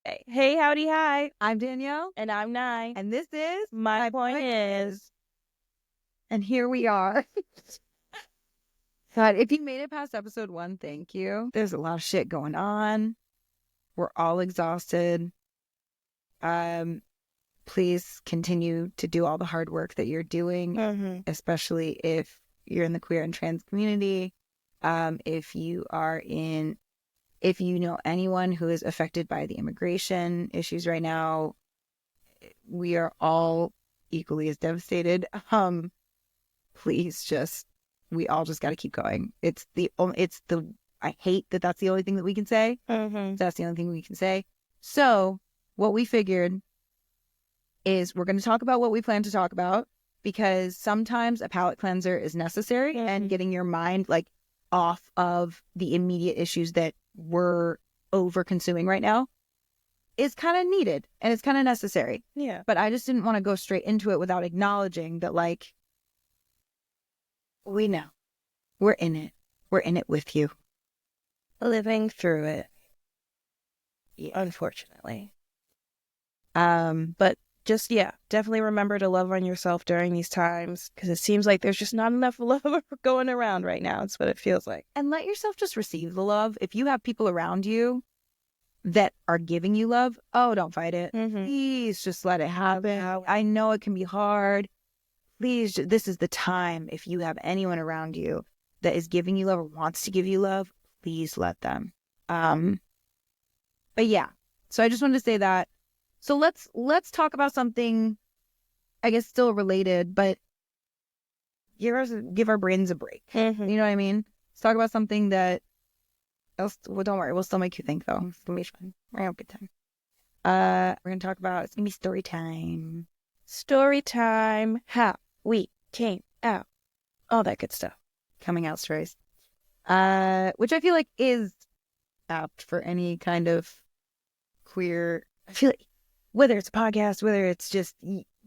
Hey, howdy, hi. I'm Danielle, And I'm Nye. and this is My point is, and here we are. God, if you made it past episode 1, thank you. There's a lot of shit going on. We're all exhausted. Um, Please continue to do all the hard work that you're doing, especially if you're in the queer and trans community. If you are in, if you know anyone who is affected by the immigration issues right now, we are all equally as devastated. Please just, we all just got to keep going. I hate that that's the only thing that we can say. That's the only thing we can say. So what we figured is we're going to talk about what we plan to talk about, because sometimes a palate cleanser is necessary, and getting your mind like off of the immediate issues that we're over consuming right now is kind of needed, and it's kind of necessary. yeah, But I just didn't want to go straight into it without acknowledging that, like, we know we're in it. We're in it with you. living through it, Yeah. unfortunately. But just, definitely remember to love on yourself during these times, because it seems like there's just not enough love going around right now. It's what it feels like. And let yourself just receive the love. If you have people around you that are giving you love, oh, don't fight it. Please just let it happen. I know it can be hard. Please, this is the time. If you have anyone around you that is giving you love or wants to give you love, please let them. But yeah, so I just wanted to say that. So let's talk about something, I guess, still related, but give our brains a break. You know what I mean? Let's talk about something that else. Well, don't worry, we'll still make you think though. It's gonna be fun. We're gonna have a good time. We're gonna talk about, it's gonna be story time. Story time, how we came out, all that good stuff. Coming out stories. Which I feel like is apt for any kind of queer. I feel like whether it's a podcast, whether it's just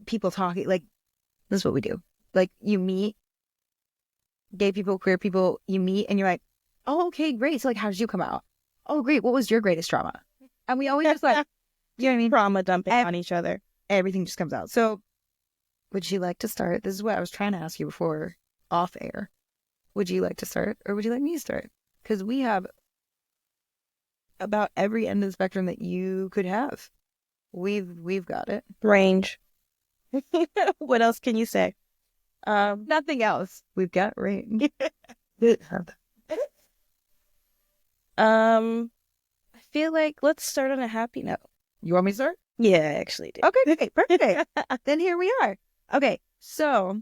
people talking, like, this is what we do. Like, you meet gay people, queer people, you meet and you're like, oh, okay, great. So like, how did you come out? Oh, great. What was your greatest trauma? And we always just like, you know what I mean? Trauma dumping on each other. Everything just comes out. So would you like to start? This is what I was trying to ask you before off air. Would you like to start, or would you like me to start? Because we have about every end of the spectrum that you could have. We've got it. Range. What else can you say? Nothing else. We've got range. I feel like let's start on a happy note. You want me to start? Yeah, I actually do. Okay, perfect. Then here we are. Okay, so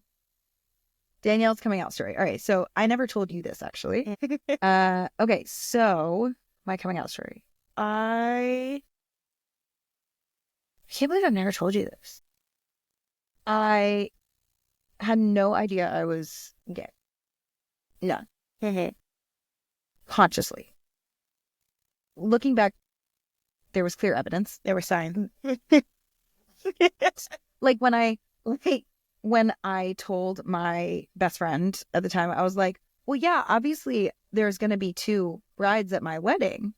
Danielle's coming out story. All right, so I never told you this actually. Okay, so my coming out story. I can't believe I've never told you this. I had no idea I was gay. None. Consciously. Looking back, there was clear evidence. There were signs. Like when I told my best friend at the time, I was like, well, yeah, obviously there's going to be 2 brides at my wedding.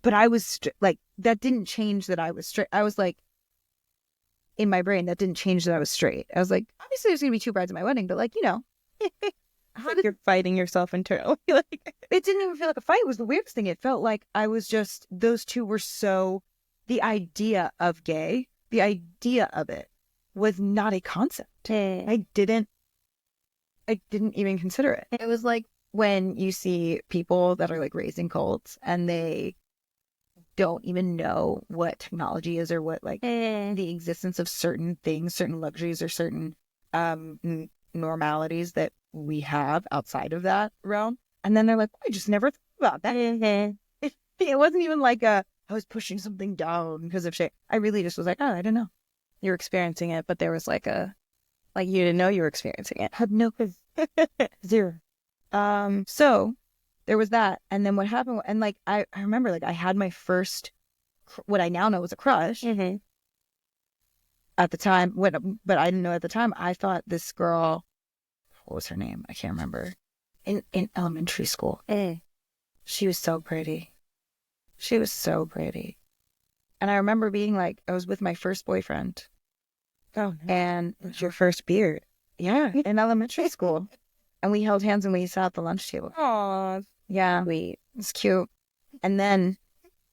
But I was like, that didn't change that I was straight. I was like, in my brain, that didn't change that I was straight. I was like, obviously there's going to be 2 brides at my wedding, but like, you know, You're fighting yourself internally. Like, it didn't even feel like a fight. It was the weirdest thing. It felt like I was just, those 2 were so, the idea of gay, the idea of it was not a concept. I didn't even consider it. It was like when you see people that are like raised in cults and they don't even know what technology is, or what like the existence of certain things, certain luxuries, or certain normalities that we have outside of that realm. And then they're like, I just never thought about that. It wasn't even like I was pushing something down because of shit. I really just was like, oh, I don't know. You were experiencing it, but there was like you didn't know you were experiencing it. Had no zero. So there was that. And then what happened, and like I remember, like, I had my first, what I now know was a crush at the time, but I didn't know at the time. I thought this girl, what was her name? I can't remember. In elementary school. She was so pretty. She was so pretty. And I remember being like, I was with my first boyfriend. Oh, no. And It was your first beard. yeah, in elementary school. And we held hands and we sat at the lunch table. Aw, Yeah, sweet. it was cute. And then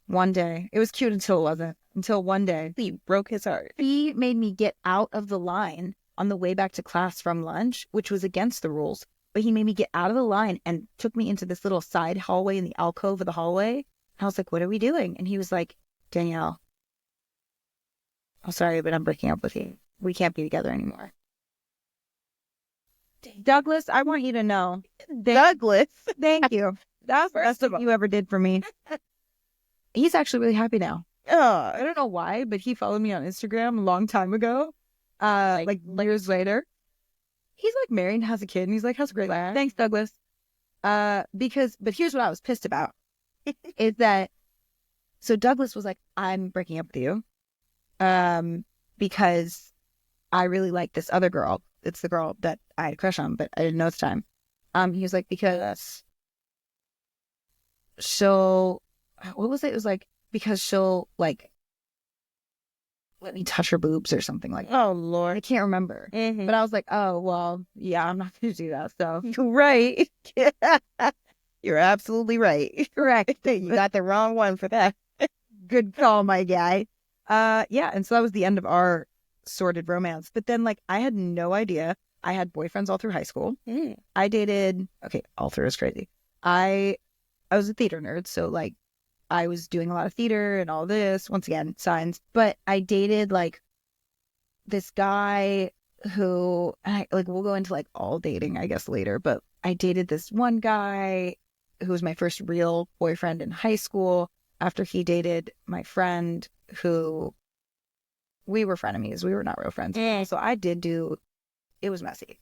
one day, it was cute until it wasn't. Until one day, He broke his heart. he made me get out of the line on the way back to class from lunch, which was against the rules. But he made me get out of the line and took me into this little side hallway in the alcove of the hallway. I was like, what are we doing? And he was like, Danielle, I'm sorry, but I'm breaking up with you. We can't be together anymore. Douglas, I want you to know. Douglas. Thank you. That's the best First of thing all. you ever did for me. He's actually really happy now. I Oh, don't know why, but he followed me on Instagram a long time ago. Like years later. He's like married and has a kid, and he's like, how's it great? Thanks, Douglas. But here's what I was pissed about is that, so Douglas was like, I'm breaking up with you. Because I really like this other girl. It's the girl that I had a crush on, but I didn't know at the time. He was like, because she'll, what was it? It was like, because she'll like let me touch her boobs or something like that. oh I Lord. can't remember. Mhm. But I was like, oh, well, yeah, I'm not going to do that. So You're right. You're absolutely right. correct. You got the wrong one for that. Good call, my guy. Yeah. And so that was the end of our sordid romance. But then like, I had no idea. I had boyfriends all through high school. Mm. I dated, okay, all through is crazy. I was a theater nerd. So like, I was doing a lot of theater and all this, once again, signs. But I dated like this guy who, like, we'll go into like all dating, I guess, later. But I dated this one guy who was my first real boyfriend in high school after he dated my friend who we were frenemies. We were not real friends. So I did do, it was messy.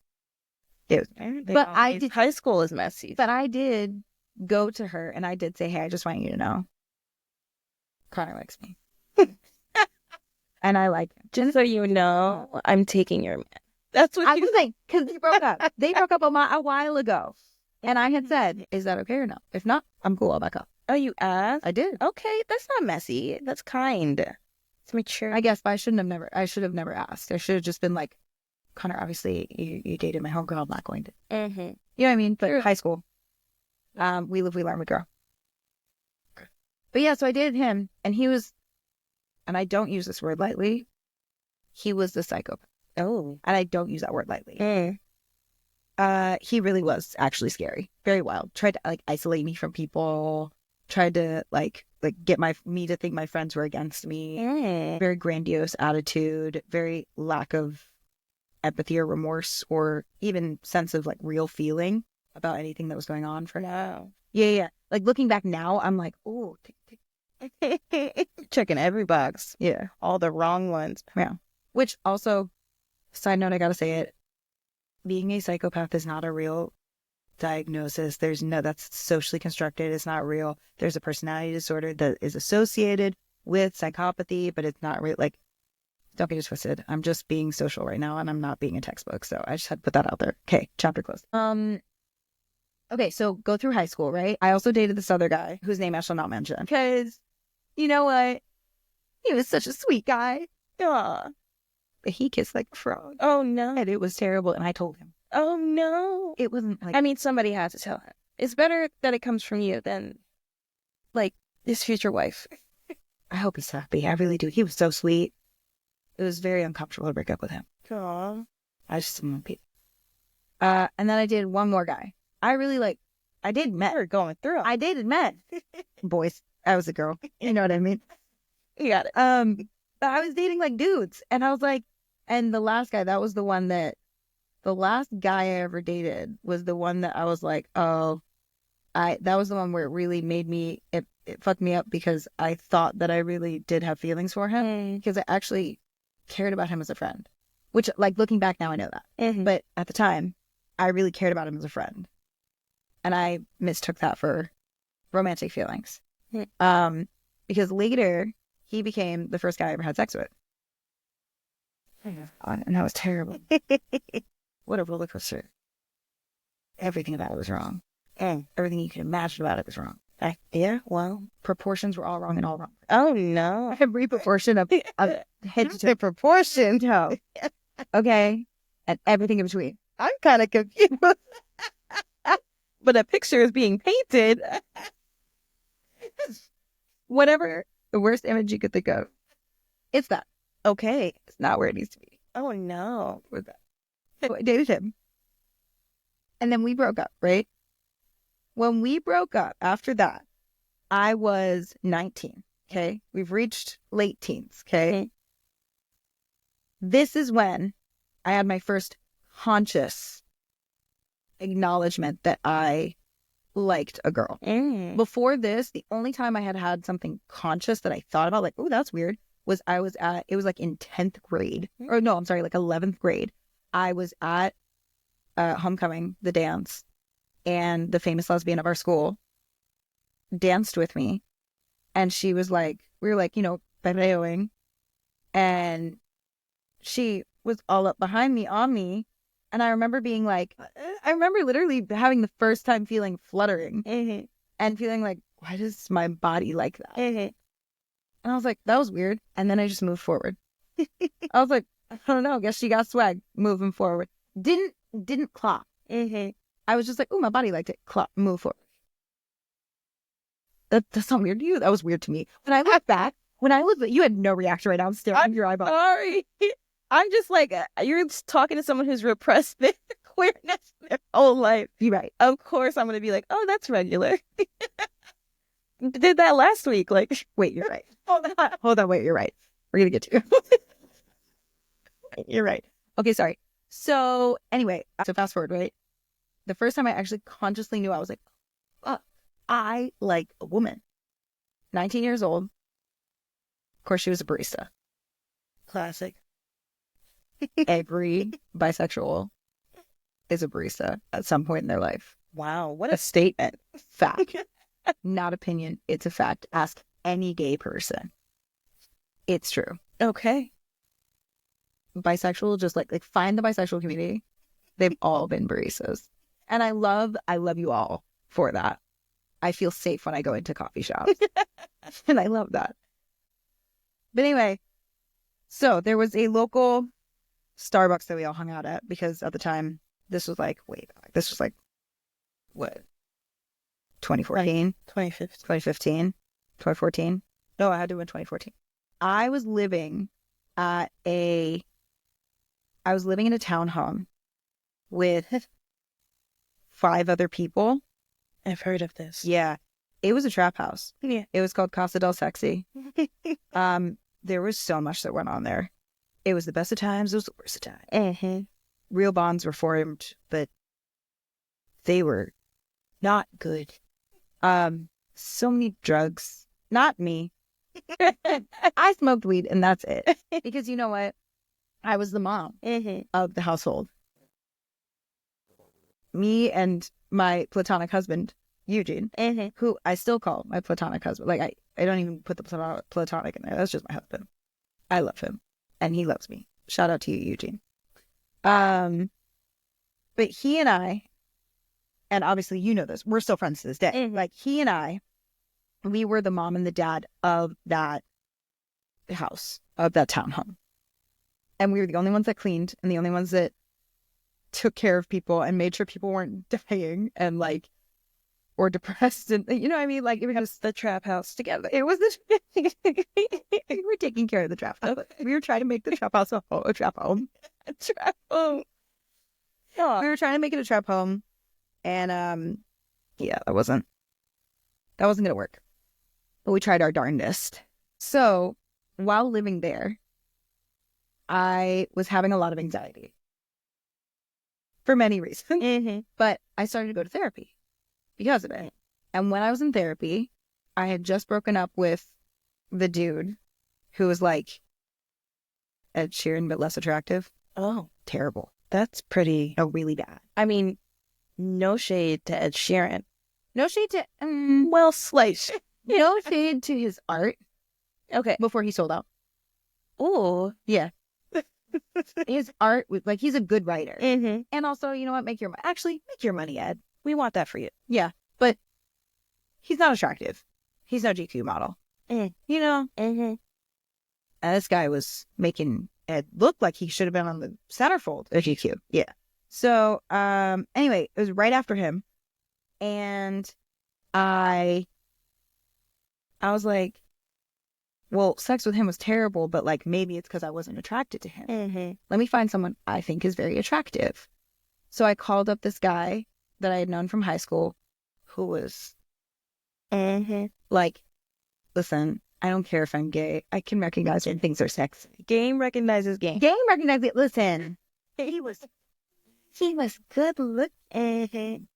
It was, but I did, high school is messy. but I did go to her and I did say, hey, I just want you to know Connor likes me. And I like him. Just so you know, I'm taking your man. That's what I you was like, because they broke up. They broke up a while ago. And I had said, is that okay or no? If not, I'm cool. I'll back up. Oh, you asked? I did. Okay, that's not messy. That's kind. It's mature. I guess, but I should have never asked. I should have just been like, Connor, obviously you dated my homegirl. I'm not going to. Mm-hmm. You know what I mean? But True. high school. We live, we learn, we grow. But yeah, so I dated him and he was, and I don't use this word lightly, he was the psychopath. Oh. And I don't use that word lightly. Mm. He really was actually scary. Very wild. Tried to like isolate me from people. Tried to like get me to think my friends were against me. Mm. Very grandiose attitude. Very lack of empathy or remorse or even sense of like real feeling about anything that was going on for now. Yeah. Like looking back now, I'm like, oh, Checking every box. yeah, All the wrong ones. yeah. Which also, side note, I gotta say it. Being a psychopath is not a real diagnosis. That's socially constructed. It's not real. There's a personality disorder that is associated with psychopathy, but it's not real. Like, don't get it twisted. I'm just being social right now and I'm not being a textbook. So I just had to put that out there. Okay, chapter closed. Okay, so go through high school, right? I also dated this other guy whose name I shall not mention. Because, you know what? He was such a sweet guy. Aw. But he kissed like a frog. Oh, no. And it was terrible. And I told him. Oh, no. It wasn't like... I mean, somebody had to tell him. It's better that it comes from you than, like, his future wife. I hope he's happy. I really do. He was so sweet. It was very uncomfortable to break up with him. Aw. I just didn't want to. And then I dated one more guy. I dated men. We're going through 'em. I dated men. Boys. I was a girl. You know what I mean? You got it. But I was dating like dudes. And I was like, and the last guy, the last guy I ever dated was the one that I was like, oh, that was the one where it really made me, it fucked me up because I thought that I really did have feelings for him because I actually cared about him as a friend, which like looking back now, I know that. Mm-hmm. But at the time, I really cared about him as a friend. And I mistook that for romantic feelings. Because later he became the first guy I ever had sex with. And that was terrible. What a roller coaster. Everything about it was wrong. Everything you could imagine about it was wrong. Yeah, well. Proportions were all wrong and all wrong. Oh, no. Every proportion of head to The proportion. toe. Okay. And everything in between. I'm kind of confused. But a picture is being painted. Whatever the worst image you could think of. It's that. Okay. It's not where it needs to be. Oh, no. With that. So I dated him. And then we broke up, right? When we broke up after that, I was 19. Okay. We've reached late teens. Okay. Okay. This is when I had my first conscious acknowledgement that I liked a girl. Mm. Before this, the only time I had something conscious that I thought about, like, oh, that's weird, was it was like in 10th grade. Or no, I'm sorry, like 11th grade. I was at homecoming, the dance, and the famous lesbian of our school danced with me. And she was like, we were like, perreoing. And she was all up behind me, on me. And I remember being like, I remember literally having the first time feeling fluttering and feeling like, why does my body like that? And I was like, that was weird. And then I just moved forward. I was like, I don't know. Guess she got swag moving forward. Didn't clock. I was just like, oh, my body liked it. Clock, move forward. That's not weird to you. That was weird to me. When I look back, you had no reaction right now. I'm staring at your eyeball. Sorry. I'm just like, you're talking to someone who's repressed their queerness their whole life. You're right. Of course, I'm going to be like, oh, that's regular. Did that last week. Like, wait, you're right. Hold on, wait, you're right. We're going to get to you. You're right. Okay, sorry. So anyway, so fast forward, right? The first time I actually consciously knew, I was like, oh, I like a woman. 19 years old. Of course, she was a barista. Classic. Every bisexual is a barista at some point in their life. Wow, what a statement. Fact. Not opinion. It's a fact. Ask any gay person. It's true. Okay. Bisexual, just like find the bisexual community. They've all been baristas. And I love you all for that. I feel safe when I go into coffee shops. And I love that. But anyway, so there was a local Starbucks that we all hung out at because at the time, this was like, what? 2014? 2015? 2014? No, I had to win 2014. I was living in a townhome with 5 other people. I've heard of this. Yeah. It was a trap house. Yeah. It was called Casa del Sexy. There was so much that went on there. It was the best of times. It was the worst of times. Real bonds were formed, but they were not good. So many drugs. Not me. I smoked weed and that's it. Because you know what? I was the mom of the household. Me and my platonic husband, Eugene, who I still call my platonic husband. Like, I don't even put the platonic in there. That's just my husband. I love him. And he loves me. Shout out to you, Eugene. But he and I, and obviously you know this, we're still friends to this day. Like, he and I, we were the mom and the dad of that house, of that townhome. And we were the only ones that cleaned and the only ones that took care of people and made sure people weren't dying and like, or depressed. And you know what I mean? Like, it was just the trap house together. It was we were taking care of the trap house. We were trying to make the trap house a trap home. A trap home. Oh. We were trying to make it a trap home. And yeah, that wasn't gonna work. But we tried our darndest. So while living there, I was having a lot of anxiety. For many reasons. But I started to go to therapy because of it. And when I was in therapy, I had just broken up with the dude who was like Ed Sheeran, but less attractive. Oh, terrible. That's pretty. Oh, really bad. I mean, no shade to Ed Sheeran. No shade to, well, slight. No shade to his art. Okay. Before he sold out. Oh, yeah. His art, like, he's a good writer. And also, you know what? Make your money, Ed. we want that for you. Yeah. But he's not attractive. He's no GQ model. Mm. You know? Mm-hmm. And this guy was making it look like he should have been on the centerfold of GQ. Yeah. So, anyway, it was right after him. And I was like, well, sex with him was terrible, but like maybe it's because I wasn't attracted to him. Mm-hmm. Let me find someone I think is very attractive. So I called up this guy that I had known from high school who was like, listen, I don't care if I'm gay. I can recognize when things are sexy. Game recognizes game. Game recognizes it. Listen, he was good looking.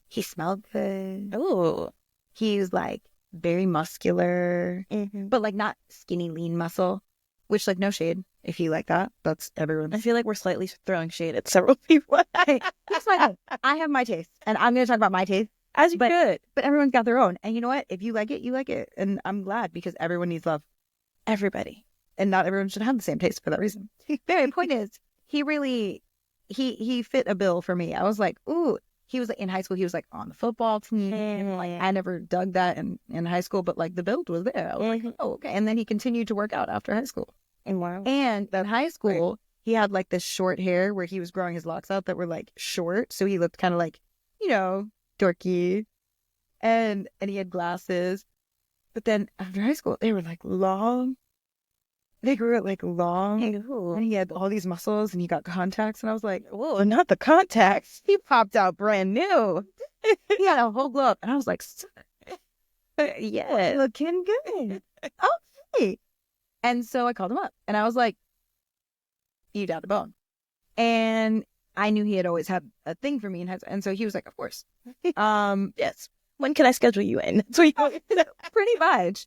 He smelled good. Oh. He was like very muscular, but like not skinny, lean muscle, which like no shade if you like that. That's everyone. I feel like we're slightly throwing shade at several people. Hey, that's fine. I have my taste, and I'm going to talk about my taste. As you could. But everyone's got their own. And you know what? If you like it, you like it. And I'm glad because everyone needs love. Everybody. And not everyone should have the same taste for that reason. The point is, he really, he fit a bill for me. I was like, ooh. He was like, in high school, he was like on the football team. And like, I never dug that in high school, but like the build was there. I was like, oh, okay. And then he continued to work out after high school. Wow. And in high school, he had like this short hair where he was growing his locks out that were like short. So he looked kind of like, you know, dorky. And he had glasses. But then after high school, they were like long. They grew it like long. Ooh. And he had all these muscles and he got contacts. And I was like, whoa, not the contacts. He popped out brand new. He had a whole glow up. And I was like, yeah, looking good. Okay. And so I called him up and I was like, you down the bone. And I knew he had always had a thing for me. And so he was like, of course. Yes. When can I schedule you in? So pretty much.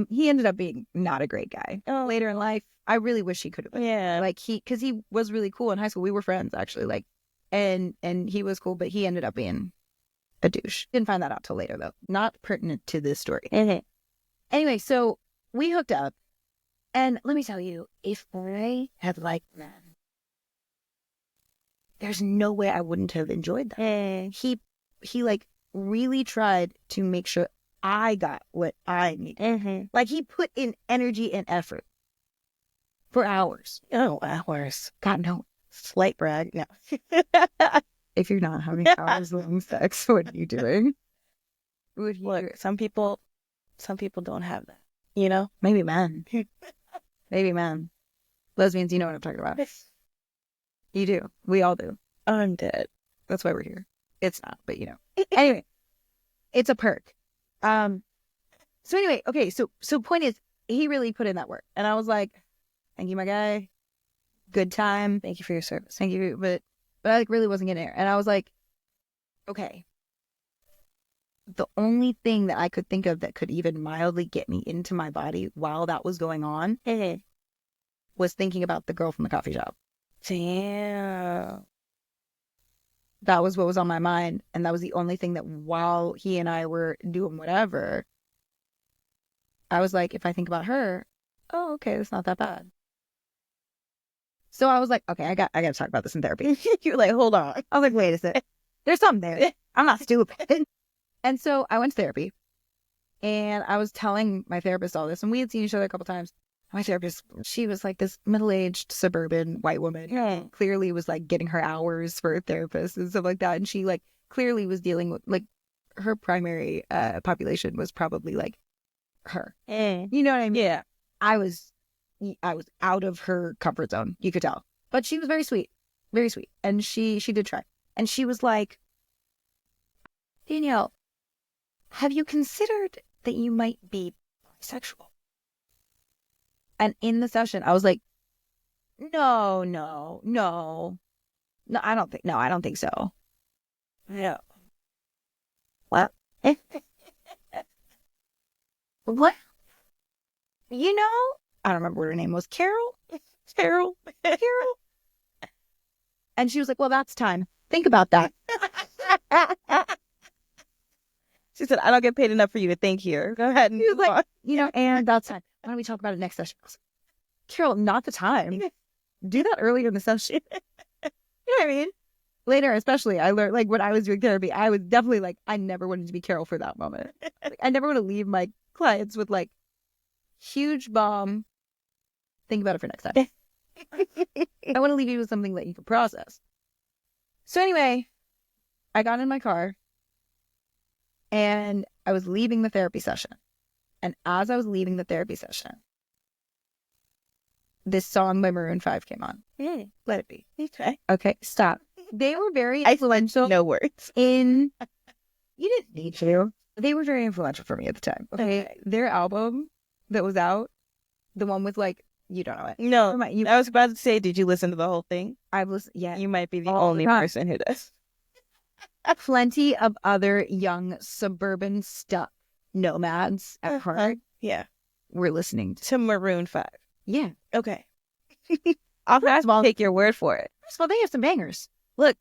He ended up being not a great guy. Later in life, I really wish he could have been. Yeah. Like because he was really cool in high school. We were friends actually. Like, and he was cool, but he ended up being a douche. Didn't find that out till later though. Not pertinent to this story. Anyway, so we hooked up, and let me tell you, if I had liked men, there's no way I wouldn't have enjoyed that. He like really tried to make sure I got what I needed. Like he put in energy and effort for hours. Oh, hours. God, no. Slight brag. No. If you're not having hours long sex, what are you doing? Look, some people don't have that. You know? Maybe men. Maybe men. Lesbians, you know what I'm talking about. You do. We all do. I'm dead. That's why we're here. It's not, but you know. Anyway, it's a perk. So anyway, okay, so point is, he really put in that work. And I was like, thank you, my guy. Good time. Thank you for your service. Thank you. But I like really wasn't getting there. And I was like, okay. The only thing that I could think of that could even mildly get me into my body while that was going on was thinking about the girl from the coffee shop. Damn. That was what was on my mind. And that was the only thing that while he and I were doing whatever, I was like, if I think about her, oh, okay, that's not that bad. So I was like, okay, I got to talk about this in therapy. You're like, hold on. I was like, wait a second. There's something there. I'm not stupid. And so I went to therapy and I was telling my therapist all this, and we had seen each other a couple times. My therapist, she was like this middle-aged suburban white woman. Clearly was like getting her hours for a therapist and stuff like that. And she like clearly was dealing with like her primary population was probably like her. You know what I mean? Yeah. I was out of her comfort zone. You could tell, but she was very sweet, and she did try. And she was like, Danielle, have you considered that you might be bisexual? And in the session, I was like, no, I don't think so. Yeah. What? What? You know, I don't remember what her name was. Carol. And she was like, well, that's time. Think about that. She said, I don't get paid enough for you to think here. Go ahead and move on. You know, and that's time. Why don't we talk about it next session? I was like, Carol, not the time. Do that earlier in the session. You know what I mean? Later, especially, I learned, like, when I was doing therapy, I was definitely like, I never wanted to be Carol for that moment. Like, I never want to leave my clients with, like, huge bomb. Think about it for next time. I want to leave you with something that you can process. So anyway, I got in my car and I was leaving the therapy session. And as I was leaving the therapy session, this song by Maroon 5 came on. Let it be. Okay. Okay, stop. They were very influential. No words. You didn't need to. They were very influential for me at the time. Okay. Their album that was out, the one with, like, you don't know it. No, I was about to say, did you listen to the whole thing? I've listened. Yeah. You might be the only person who does. Plenty of other young suburban stuff nomads at heart. Yeah. We're listening to Maroon 5. Yeah. Okay. I'll have to take your word for it. First of all, they have some bangers. Look,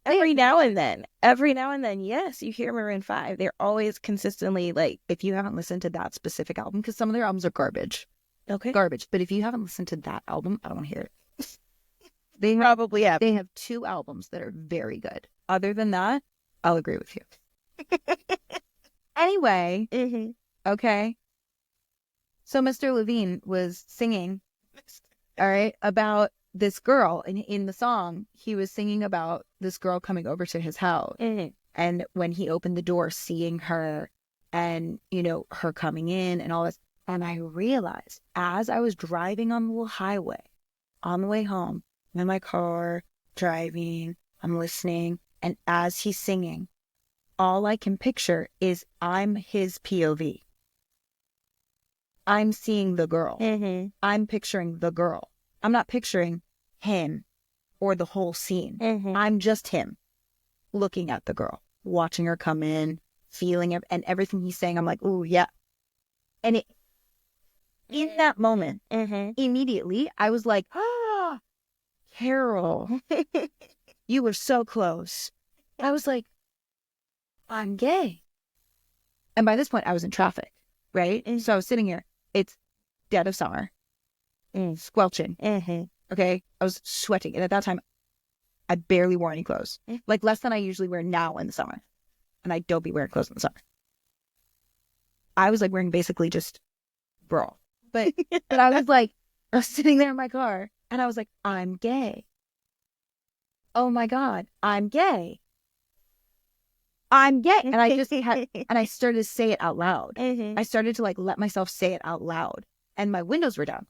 every now and then, yes, you hear Maroon 5. They're always consistently, like, if you haven't listened to that specific album, because some of their albums are garbage. Okay. Garbage. But if you haven't listened to that album, I don't want to hear it. They probably have. They have 2 albums that are very good. Other than that, I'll agree with you. Anyway, okay. So Mr. Levine was singing, all right, about this girl. And in the song, he was singing about this girl coming over to his house. And when he opened the door, seeing her and, you know, her coming in and all this. And I realized as I was driving on the little highway on the way home, I'm in my car, driving, I'm listening. And as he's singing, all I can picture is I'm his POV. I'm seeing the girl. I'm picturing the girl. I'm not picturing him or the whole scene. I'm just him looking at the girl, watching her come in, feeling it, and everything he's saying. I'm like, ooh, yeah. And in that moment, immediately, I was like, ah, Carol, you were so close. I was like, I'm gay. And by this point, I was in traffic, right? So I was sitting here. It's dead of summer, squelching. Okay, I was sweating. And at that time, I barely wore any clothes, like less than I usually wear now in the summer. And I don't be wearing clothes in the summer. I was like wearing basically just bra. But I was like, I was sitting there in my car and I was like, I'm gay. Oh my God, I'm gay. I'm gay. And I just had, and I started to say it out loud. I started to like let myself say it out loud. And my windows were down.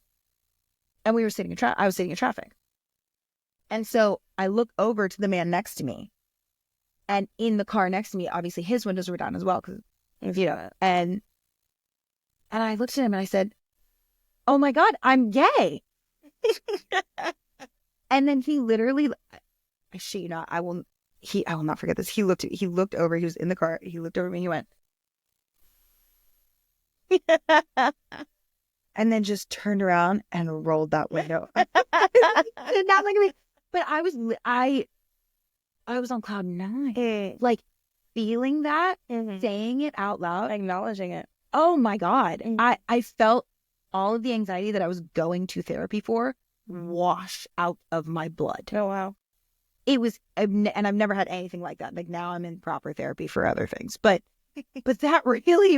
And we were sitting I was sitting in traffic. And so I look over to the man next to me. And in the car next to me, obviously his windows were down as well. Cause, you know, and I looked at him and I said, oh my God, I'm gay. And then he literally, I shit you not, I will not forget this. He looked over, he was in the car. He looked over at me and he went, and then just turned around and rolled that window. Not like me. But I was on cloud 9. Like feeling that, saying it out loud, acknowledging it. Oh my God. I felt all of the anxiety that I was going to therapy for wash out of my blood. Oh, wow. It was, and I've never had anything like that. Like now I'm in proper therapy for other things, but that really,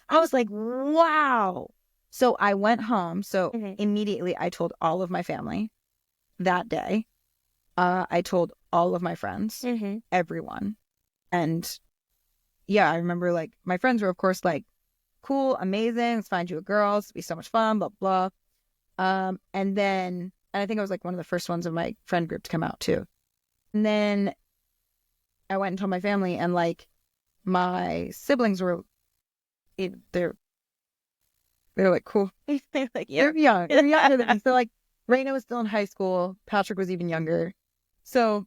I was like, wow. So I went home. So immediately I told all of my family that day. I told all of my friends, everyone. And yeah, I remember like my friends were of course like, cool, amazing, let's find you a girl, it's be so much fun, blah, blah. And I think I was like one of the first ones of my friend group to come out too. And then I went and told my family, and like my siblings were, they're like, cool. They're like, yeah. They're young. They're younger than me. So like Raina was still in high school. Patrick was even younger. So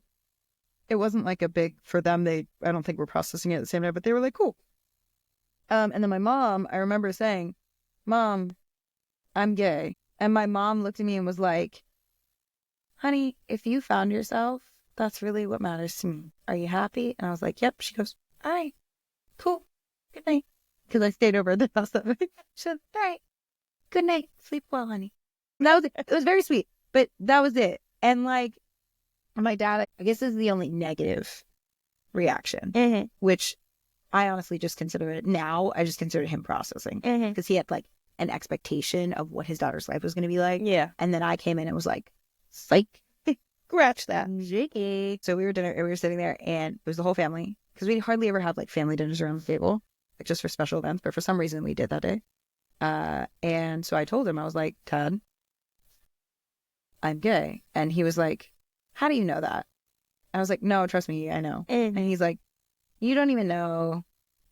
it wasn't like a big, for them, I don't think we're processing it at the same time, but they were like, cool. And then my mom, I remember saying, Mom, I'm gay. And my mom looked at me and was like, honey, if you found yourself, that's really what matters to me. Are you happy? And I was like, yep. She goes, all right, cool. Good night. Because I stayed over at the house. She said, all right, good night. Sleep well, honey. And that was it. It was very sweet, but that was it. And like, my dad, I guess, is the only negative reaction, which I honestly just consider it now. I just consider him processing because he had like an expectation of what his daughter's life was going to be like. Yeah. And then I came in and was like, psych. Scratch that. Jiggy. So we were sitting there and it was the whole family because we hardly ever have like family dinners around the table, like just for special events. But for some reason we did that day. And so I told him, I was like, Todd, I'm gay. And he was like, how do you know that? I was like, no, trust me, I know. And he's like, you don't even know.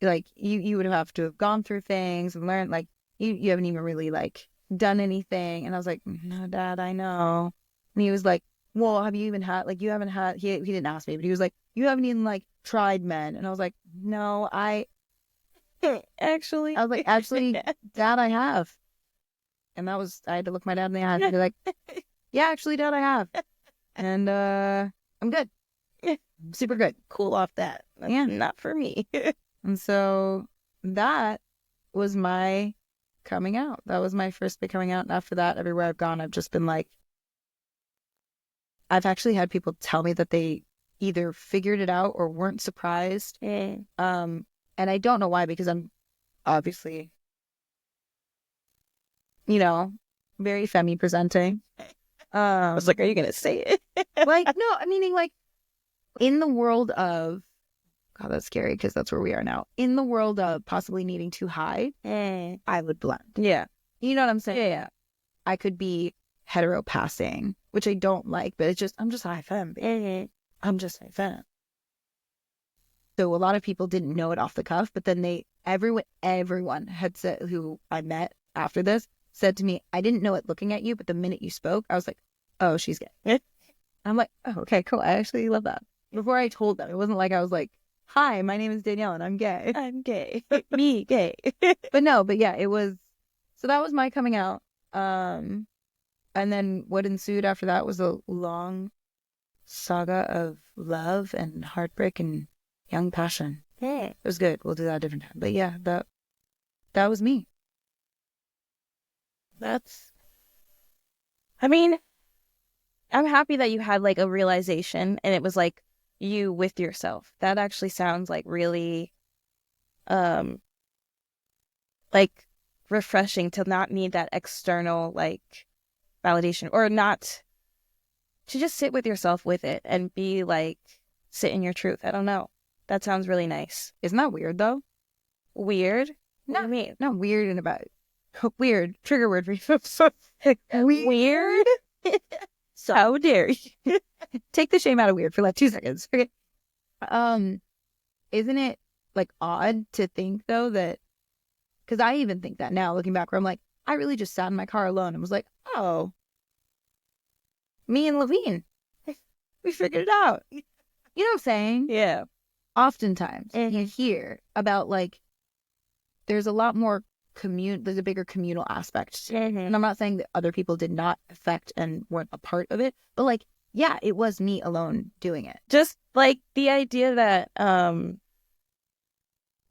Like, you would have to have gone through things and learned, like, you haven't even really, like, done anything. And I was like, no, Dad, I know. And he was like, well, have you even had, like, you haven't had, he didn't ask me, but he was like, you haven't even, like, tried men. And I was like, no, actually. I was like, actually, Dad, I have. And I had to look my dad in the eye and be like, yeah, actually, Dad, I have. And I'm good. Super good. Cool off that. That's not for me. And so that was my coming out. That was my first big coming out. And after that, everywhere I've gone, I've just been like, I've actually had people tell me that they either figured it out or weren't surprised. And I don't know why, because I'm obviously, very femme presenting. I was like, are you going to say it? Like, no, I mean, like, in the world of, God, that's scary because that's where we are now. In the world of possibly needing to hide, I would blend. Yeah. You know what I'm saying? Yeah. I could be hetero passing, which I don't like, but I'm just high femme. I'm just high femme. So a lot of people didn't know it off the cuff, but then everyone had said, who I met after this, said to me, I didn't know it looking at you, but the minute you spoke, I was like, oh, she's gay. I'm like, oh, okay, cool. I actually love that. Before I told them, it wasn't like I was like, hi, my name is Danielle and I'm gay. I'm gay. Me, gay. But yeah, it was, so that was my coming out. And then what ensued after that was a long saga of love and heartbreak and young passion. It was good. We'll do that a different time. But yeah, that was me. I mean, I'm happy that you had like a realization and it was like you with yourself. That actually sounds like really like refreshing to not need that external like validation, or not, to just sit with yourself with it and be like, sit in your truth. I don't know. That sounds really nice. Isn't that weird though? Weird? No, what do you mean? Not weird and about weird. Trigger word for you. Weird? So how dare you? Take the shame out of weird for like 2 seconds. Okay. Isn't it like odd to think though that, because I even think that now looking back, where I'm like, I really just sat in my car alone and was like, oh, me and Levine, we figured it out. You know what I'm saying? Yeah. Oftentimes you hear about like, there's a lot more there's a bigger communal aspect. And I'm not saying that other people did not affect and weren't a part of it, but like, yeah, it was me alone doing it. Just like the idea that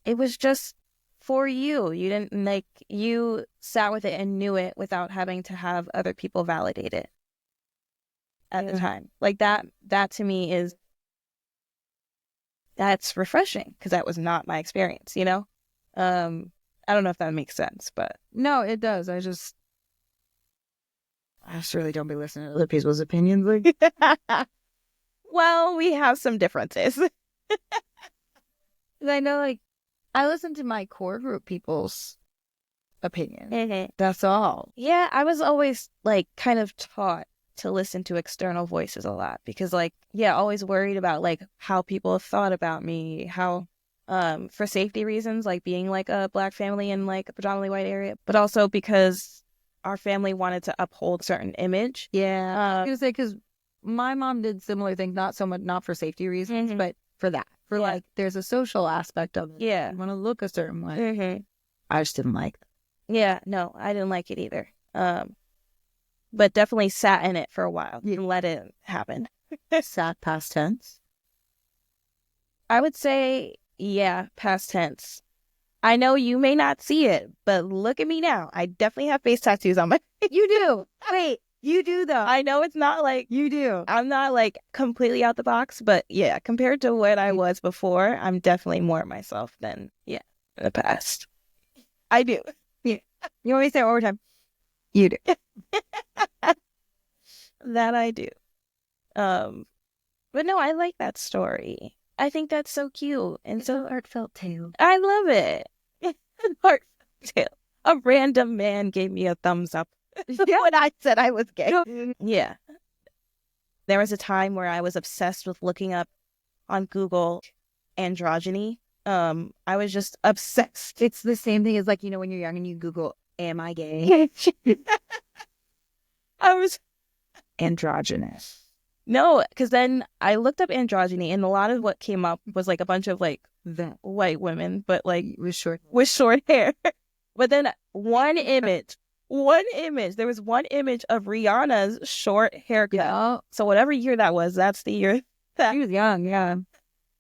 it was just for you. You didn't like, you sat with it and knew it without having to have other people validate it at the time. Like that to me that's refreshing, because that was not my experience, I don't know if that makes sense, but no, it does. I just really don't be listening to other people's opinions. Like, well, we have some differences. I know, like, I listen to my core group people's opinion. That's all. Yeah, I was always like kind of taught to listen to external voices a lot, because like, yeah, always worried about like how people have thought about me, how for safety reasons, like being like a Black family in like a predominantly white area, but also because our family wanted to uphold a certain image. Yeah, I was gonna say, because my mom did similar things, not so much, not for safety reasons, but for that, for like, there's a social aspect of it. Yeah, you want to look a certain way. I just didn't like it. Yeah, no, I didn't like it either. But definitely sat in it for a while and let it happen. Sat past tense? I would say, yeah, past tense. I know you may not see it, but look at me now. I definitely have face tattoos on my You do. Wait, You do though. I know it's not like You do. I'm not like completely out the box, but yeah, compared to what I was before, I'm definitely more myself than in the past. I do. Yeah. You want me to say it one more time? You do. That I do. But no, I like that story. I think that's so cute and It's so a heartfelt tale. I love it. Heartfelt tale. A random man gave me a thumbs up when I said I was gay. Yeah. There was a time where I was obsessed with looking up on Google androgyny. I was just obsessed. It's the same thing as like, you know, when you're young and you Google, am I gay? I was Androgynous. no, because then I looked up androgyny, and a lot of what came up was like a bunch of like That white women, but like was short. with short hair. But then one image, there was one image of Rihanna's short haircut. Yeah. So whatever year that was, that's the year He was young, yeah.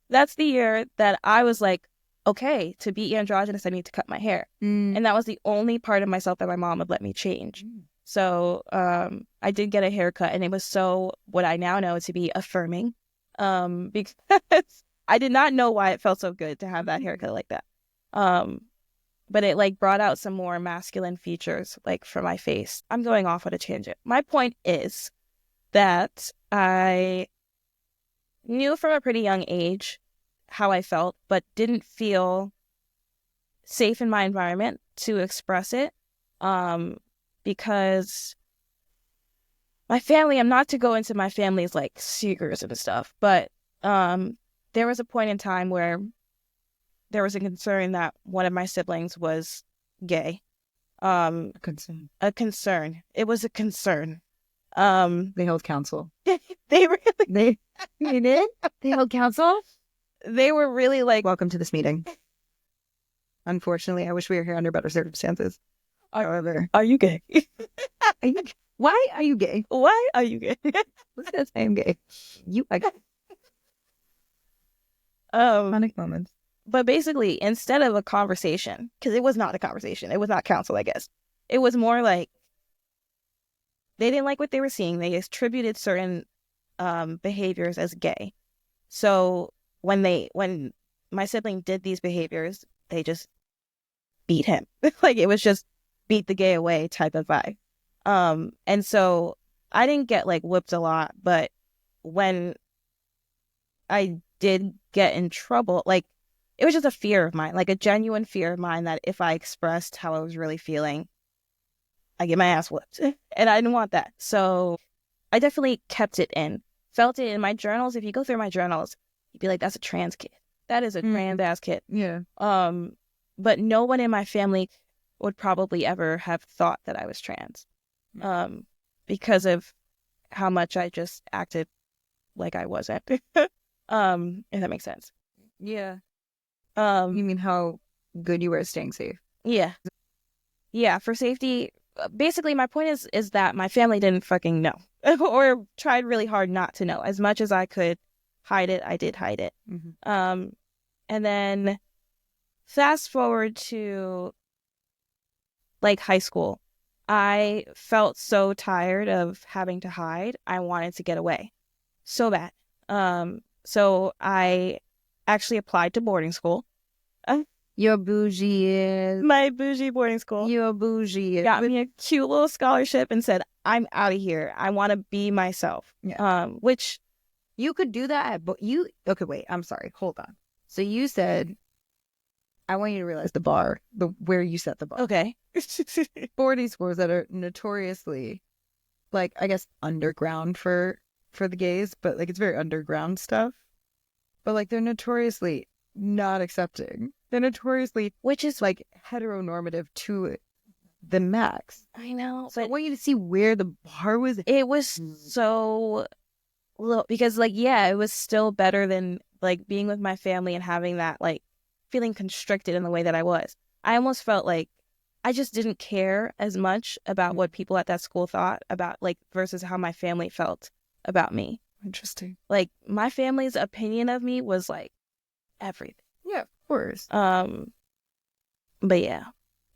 that's the year that I was like, okay, to be androgynous, I need to cut my hair. And that was the only part of myself that my mom would let me change. So I did get a haircut, and it was so what I now know to be affirming, because I did not know why it felt so good to have that haircut like that. But it like brought out some more masculine features like for my face. I'm going off on a tangent. My point is that I knew from a pretty young age how I felt, but didn't feel safe in my environment to express it. Because my family, I'm not to go into my family's like secrets and stuff, but there was a point in time where there was a concern that one of my siblings was gay. A concern. A concern. It was a concern. They held counsel. They really They did? They held counsel? they were really like, Welcome to this meeting. Unfortunately, I wish we were here under better circumstances. However, are you gay? why are you gay? Why are you gay? Look at I am gay. You are gay. Um Iconic moments. But basically, instead of a conversation, because it was not a conversation, it was not counsel, I guess. It was more like they didn't like what they were seeing. They attributed certain behaviors as gay. So when my sibling did these behaviors, they just beat him. Like it was just beat the gay away type of vibe. And so I didn't get like whipped a lot, but when I did get in trouble, like it was just a fear of mine, like a genuine fear of mine that if I expressed how I was really feeling, I get my ass whipped. And I didn't want that. So I definitely kept it in, felt it in my journals. If you go through my journals, you'd be like, that's a trans kid. That is a trans ass kid. Yeah. But no one in my family would probably ever have thought that I was trans. Because of how much I just acted like I wasn't. If that makes sense. Yeah. You mean how good you were at staying safe? Yeah. Yeah, for safety. Basically, my point is that my family didn't fucking know or tried really hard not to know. As much as I could hide it, I did hide it. Mm-hmm. And then fast forward to like high school. I felt so tired of having to hide. I wanted to get away so bad. So I actually applied to boarding school. You're bougie. My bougie boarding school. You're bougie. Got me a cute little scholarship and said, I'm out of here. I want to be myself. Yeah. Which you could do that, but okay, wait, I'm sorry. Hold on. So you said, I want you to realize the bar, where you set the bar. Okay. Boarding schools that are notoriously, like, I guess, underground for the gays, but like it's very underground stuff. But like they're notoriously not accepting. They're notoriously, which is like heteronormative to the max. I know, so but I want you to see where the bar was. It was so low because like, yeah, it was still better than like being with my family and having that like feeling constricted in the way that I was. I almost felt like I just didn't care as much about what people at that school thought about like versus how my family felt about me. Interesting. Like my family's opinion of me was like everything. Yeah, of course. But yeah.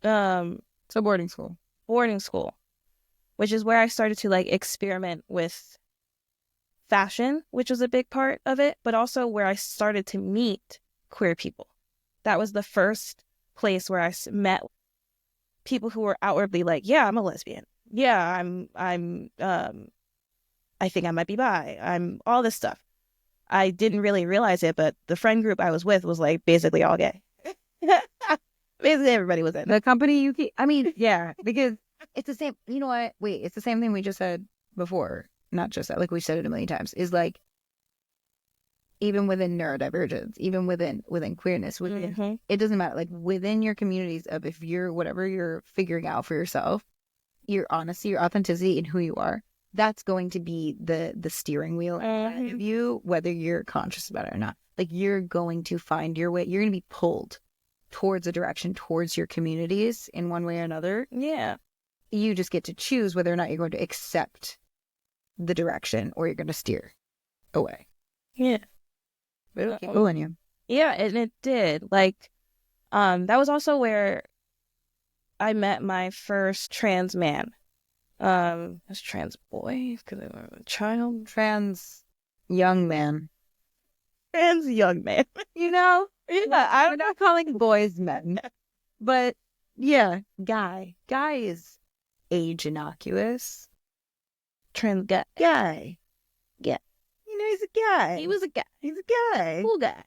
So boarding school. Boarding school. which is where I started to like experiment with fashion, which was a big part of it, but also where I started to meet queer people. That was the first place where I met people who were outwardly like, yeah, I'm a lesbian. Yeah, I think I might be bi. I'm all this stuff. I didn't really realize it, but the friend group I was with was like basically all gay. Basically everybody was in The company you keep, I mean, yeah, because it's the same, you know what? Wait, it's the same thing we just said before. Not just that, like we said it a million times, is like, even within neurodivergence, even within queerness, within, it doesn't matter. Like within your communities of if you're whatever you're figuring out for yourself, your honesty, your authenticity in who you are, that's going to be the steering wheel of you, whether you're conscious about it or not. Like you're going to find your way. You're going to be pulled towards a direction, towards your communities in one way or another. Yeah. You just get to choose whether or not you're going to accept the direction or you're going to steer away. Yeah. But it'll keep pulling you. Yeah, and it did. Like, that was also where I met my first trans man. That's trans boy because I was a child. Trans young man. Trans young man. You know? Yeah, we're not calling boys men. But yeah, guy. Guy is age innocuous. Trans guy. Guy. Yeah. You know, he's a guy. He was a guy. He's a guy. Cool guy.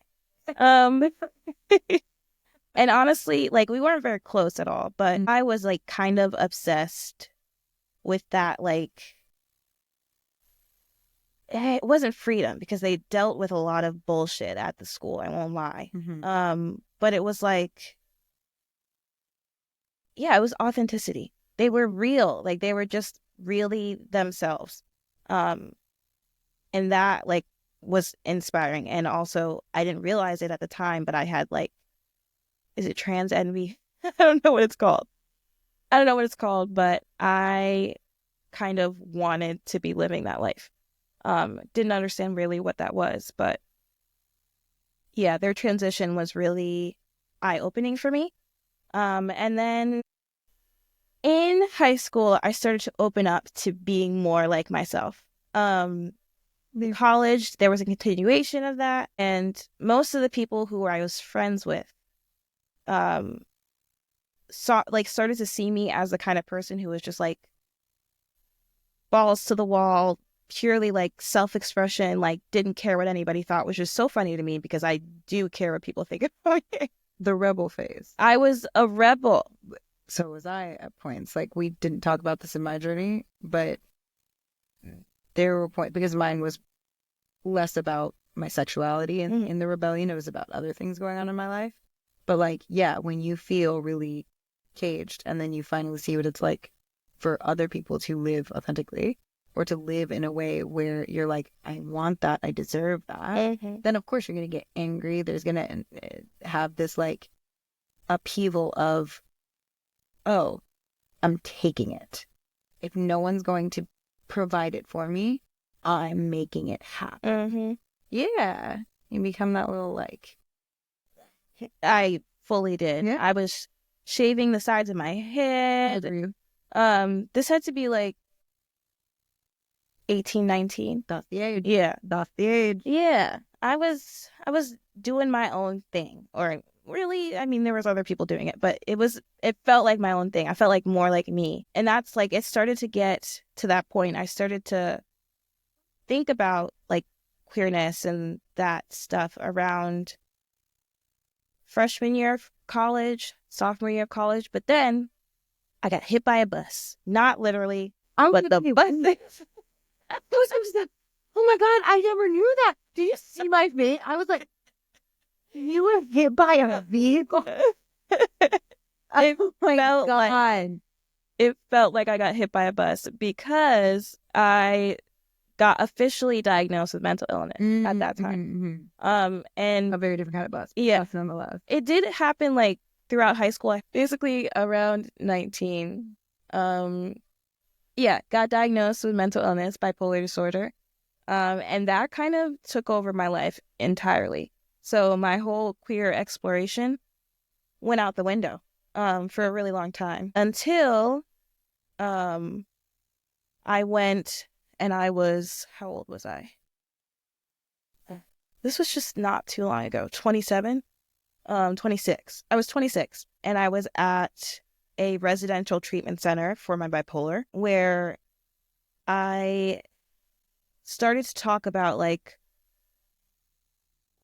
And honestly, like we weren't very close at all, but I was like kind of obsessed with that. Like, it wasn't freedom because they dealt with a lot of bullshit at the school. I won't lie. But it was like, yeah, it was authenticity. They were real. Like they were just really themselves. And that like was inspiring. And also I didn't realize it at the time, but I had like, is it trans envy? I don't know what it's called. But I kind of wanted to be living that life. Didn't understand really what that was, but yeah, their transition was really eye-opening for me. And then in high school, I started to open up to being more like myself. In college, there was a continuation of that, and most of the people who I was friends with started to see me as the kind of person who was just like balls to the wall, purely like self-expression, like didn't care what anybody thought, which is so funny to me because I do care what people think about me. The rebel phase. I was a rebel. So was I at points. Like we didn't talk about this in my journey, but there were points because mine was less about my sexuality and in the rebellion. It was about other things going on in my life. But like, yeah, when you feel really caged and then you finally see what it's like for other people to live authentically or to live in a way where you're like, I want that, I deserve that, then of course you're going to get angry. There's going to have this like upheaval of, oh, I'm taking it. If no one's going to provide it for me, I'm making it happen. Yeah. You become that little like... I fully did. Yeah. I was shaving the sides of my head. This had to be like 18, 19. That's the age. Yeah. That's the age. Yeah. I was doing my own thing. Or really, I mean, there was other people doing it, but it felt like my own thing. I felt like more like me. And that's like, it started to get to that point. I started to think about like queerness and that stuff around freshman year of college, sophomore year of college. But then I got hit by a bus. Not literally, but the bus. Oh my God, I never knew that. Did you see my face? I was like, you were hit by a vehicle? Oh my God. It felt like I got hit by a bus because I got officially diagnosed with mental illness at that time. And a very different kind of bus. Yeah. Nonetheless. It did happen like throughout high school. Basically around 19. Got diagnosed with mental illness, bipolar disorder. And that kind of took over my life entirely. So my whole queer exploration went out the window for a really long time until I went and I was, how old was I? This was just not too long ago, 27, 26. I was 26 and I was at a residential treatment center for my bipolar where I started to talk about like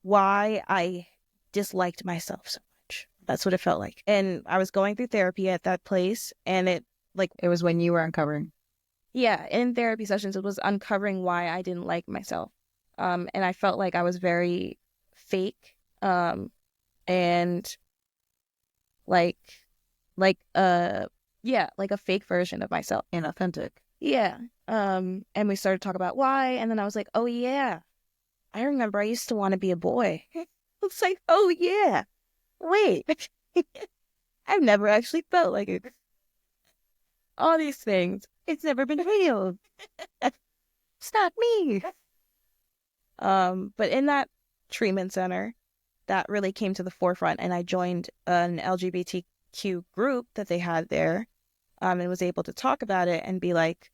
why I disliked myself so much. That's what it felt like. And I was going through therapy at that place, and it was when you were uncovering. Yeah, in therapy sessions, it was uncovering why I didn't like myself. And I felt like I was very fake, and like, like, yeah, like a fake version of myself. Inauthentic. Yeah. And we started to talk about why, and then I was like, oh yeah, I remember I used to want to be a boy. It's like, oh yeah, wait, I've never actually felt like it. All these things. It's never been real. It's not me. But in that treatment center, that really came to the forefront, and I joined an LGBTQ group that they had there, and was able to talk about it and be like,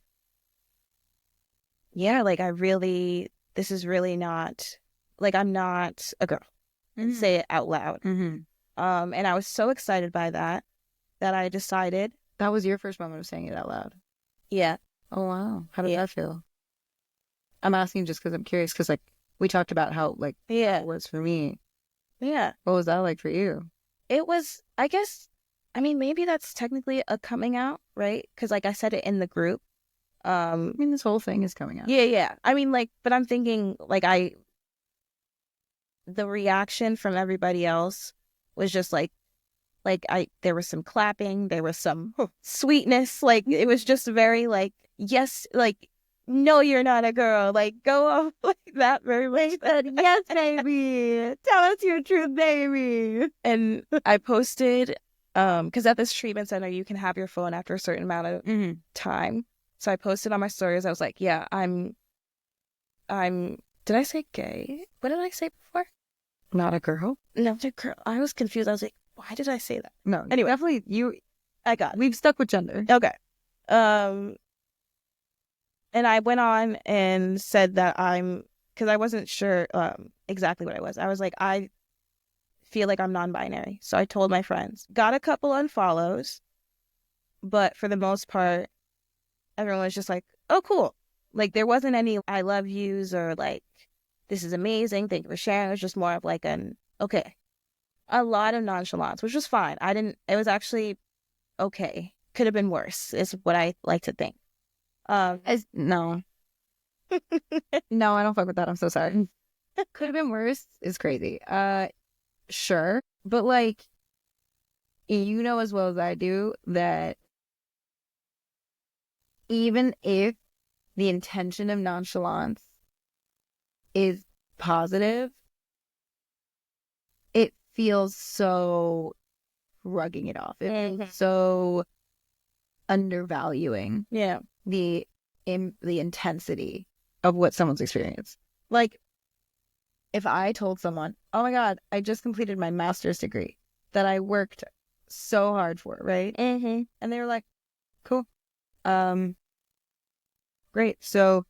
yeah, like this is really not, like I'm not a girl. Mm-hmm. Say it out loud. Mm-hmm. And I was so excited by that I decided. That was your first moment of saying it out loud. Yeah. Oh, wow. How did that feel? I'm asking just because I'm curious, because like we talked about how like it was for me. Yeah. What was that like for you? It was, I guess, I mean, maybe that's technically a coming out, right? Because like I said it in the group. I mean, this whole thing is coming out. Yeah, yeah. I mean, like, but I'm thinking like the reaction from everybody else was just like there was some clapping, there was some sweetness, like it was just very like, yes, like, no, you're not a girl, like go off like that very much. Yes, baby, tell us your truth, baby. And I posted, because at this treatment center you can have your phone after a certain amount of time. So I posted on my stories, I was like, yeah, I'm did I say gay? What did I say before? Not a girl? No, a girl. I was confused. I was like, why did I say that? No, anyway, definitely I got it. We've stuck with gender. Okay. And I went on and said that because I wasn't sure exactly what I was. I was like, I feel like I'm non-binary. So I told my friends. Got a couple unfollows, but for the most part, everyone was just like, oh, cool. Like there wasn't any I love yous or like, this is amazing, thank you for sharing. It was just more of like okay. A lot of nonchalance, which was fine. It was actually okay. Could have been worse, is what I like to think. No. No, I don't fuck with that. I'm so sorry. Could have been worse is crazy. Sure. But like, you know as well as I do that even if the intention of nonchalance is positive, it feels so rugging it off. It feels so undervaluing the intensity of what someone's experienced. Like, if I told someone, oh my God, I just completed my master's degree that I worked so hard for, right? Mm-hmm. And they were like, cool. Great. So,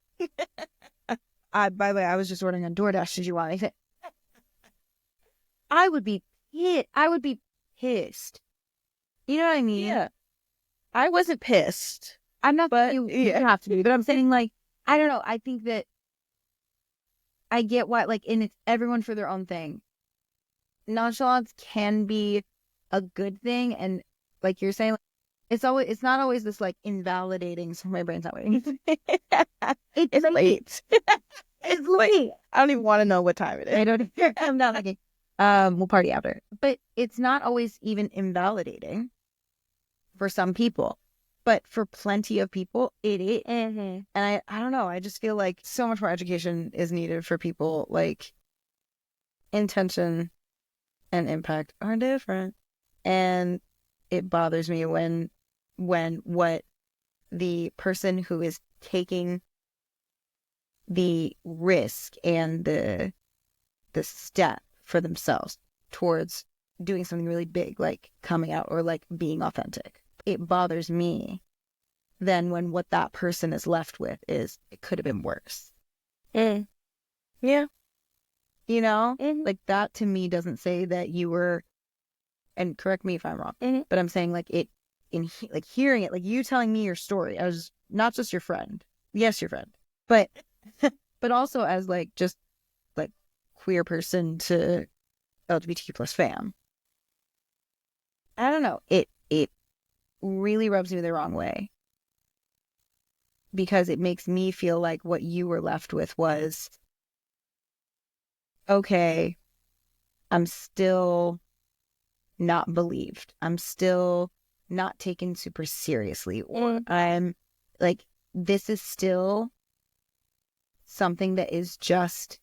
by the way, I was just ordering on DoorDash. Did you want anything? I would be pissed. You know what I mean? Yeah. I wasn't pissed. I'm not, but you have to be. But I'm saying, like, I don't know. I think that I get why, like, and it's everyone for their own thing. Nonchalance can be a good thing, and like you're saying, it's not always this like invalidating. So my brain's not waiting. It's late. It's late. I don't even want to know what time it is. I don't. I'm not looking. We'll party after. But it's not always even invalidating for some people. But for plenty of people, it is. Mm-hmm. And I don't know. I just feel like so much more education is needed for people. Like, intention and impact are different. And it bothers me when what the person who is taking the risk and the step for themselves towards doing something really big, like coming out or like being authentic. It bothers me then when what that person is left with is, it could have been worse. Mm. Yeah. You know? Mm-hmm. Like, that to me doesn't say that you were, and correct me if I'm wrong, Mm-hmm. but I'm saying like like hearing it, like you telling me your story as not just your friend. Yes, your friend. But but also as like just like queer person to LGBTQ plus fam. I don't know. It really rubs me the wrong way because it makes me feel like what you were left with was, okay, I'm still not believed. I'm still not taken super seriously. Or I'm like, this is still something that is just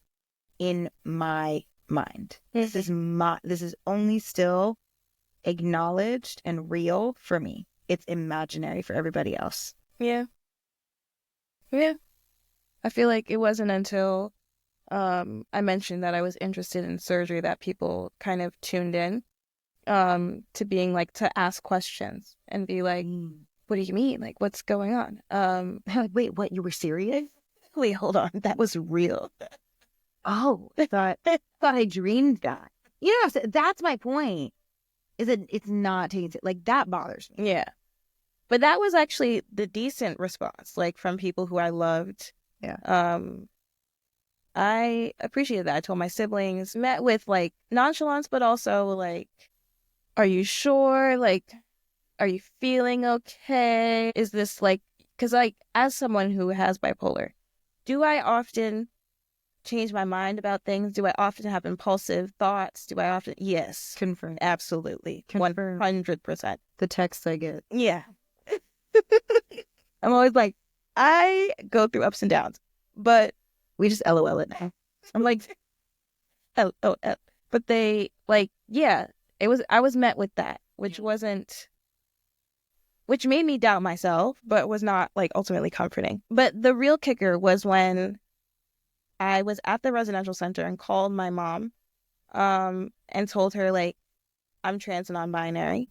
in my mind. This is only still acknowledged and real for me. It's imaginary for everybody else. Yeah. Yeah. I feel like it wasn't until I mentioned that I was interested in surgery that people kind of tuned in to being like, to ask questions and be like, what do you mean? Like, what's going on? Like, wait, what? You were serious? Wait, hold on. That was real. Oh, I thought I dreamed that. Yeah, so that's my point. Is it? It's not taking like that bothers me. Yeah. But that was actually the decent response, like from people who I loved. Yeah. I appreciated that. I told my siblings, met with like nonchalance, but also like, are you sure? Like, are you feeling okay? Is this like, because like, as someone who has bipolar, do I often change my mind about things? Do I often have impulsive thoughts? Do I often? Yes. Confirm. Absolutely. Confirm. 100%. The texts I get. Yeah. I'm always like, I go through ups and downs, but we just LOL it now. I'm like, oh. But they like, yeah, I was met with that, which made me doubt myself, but was not like ultimately comforting. But the real kicker was when I was at the residential center and called my mom, and told her like, I'm trans and non-binary,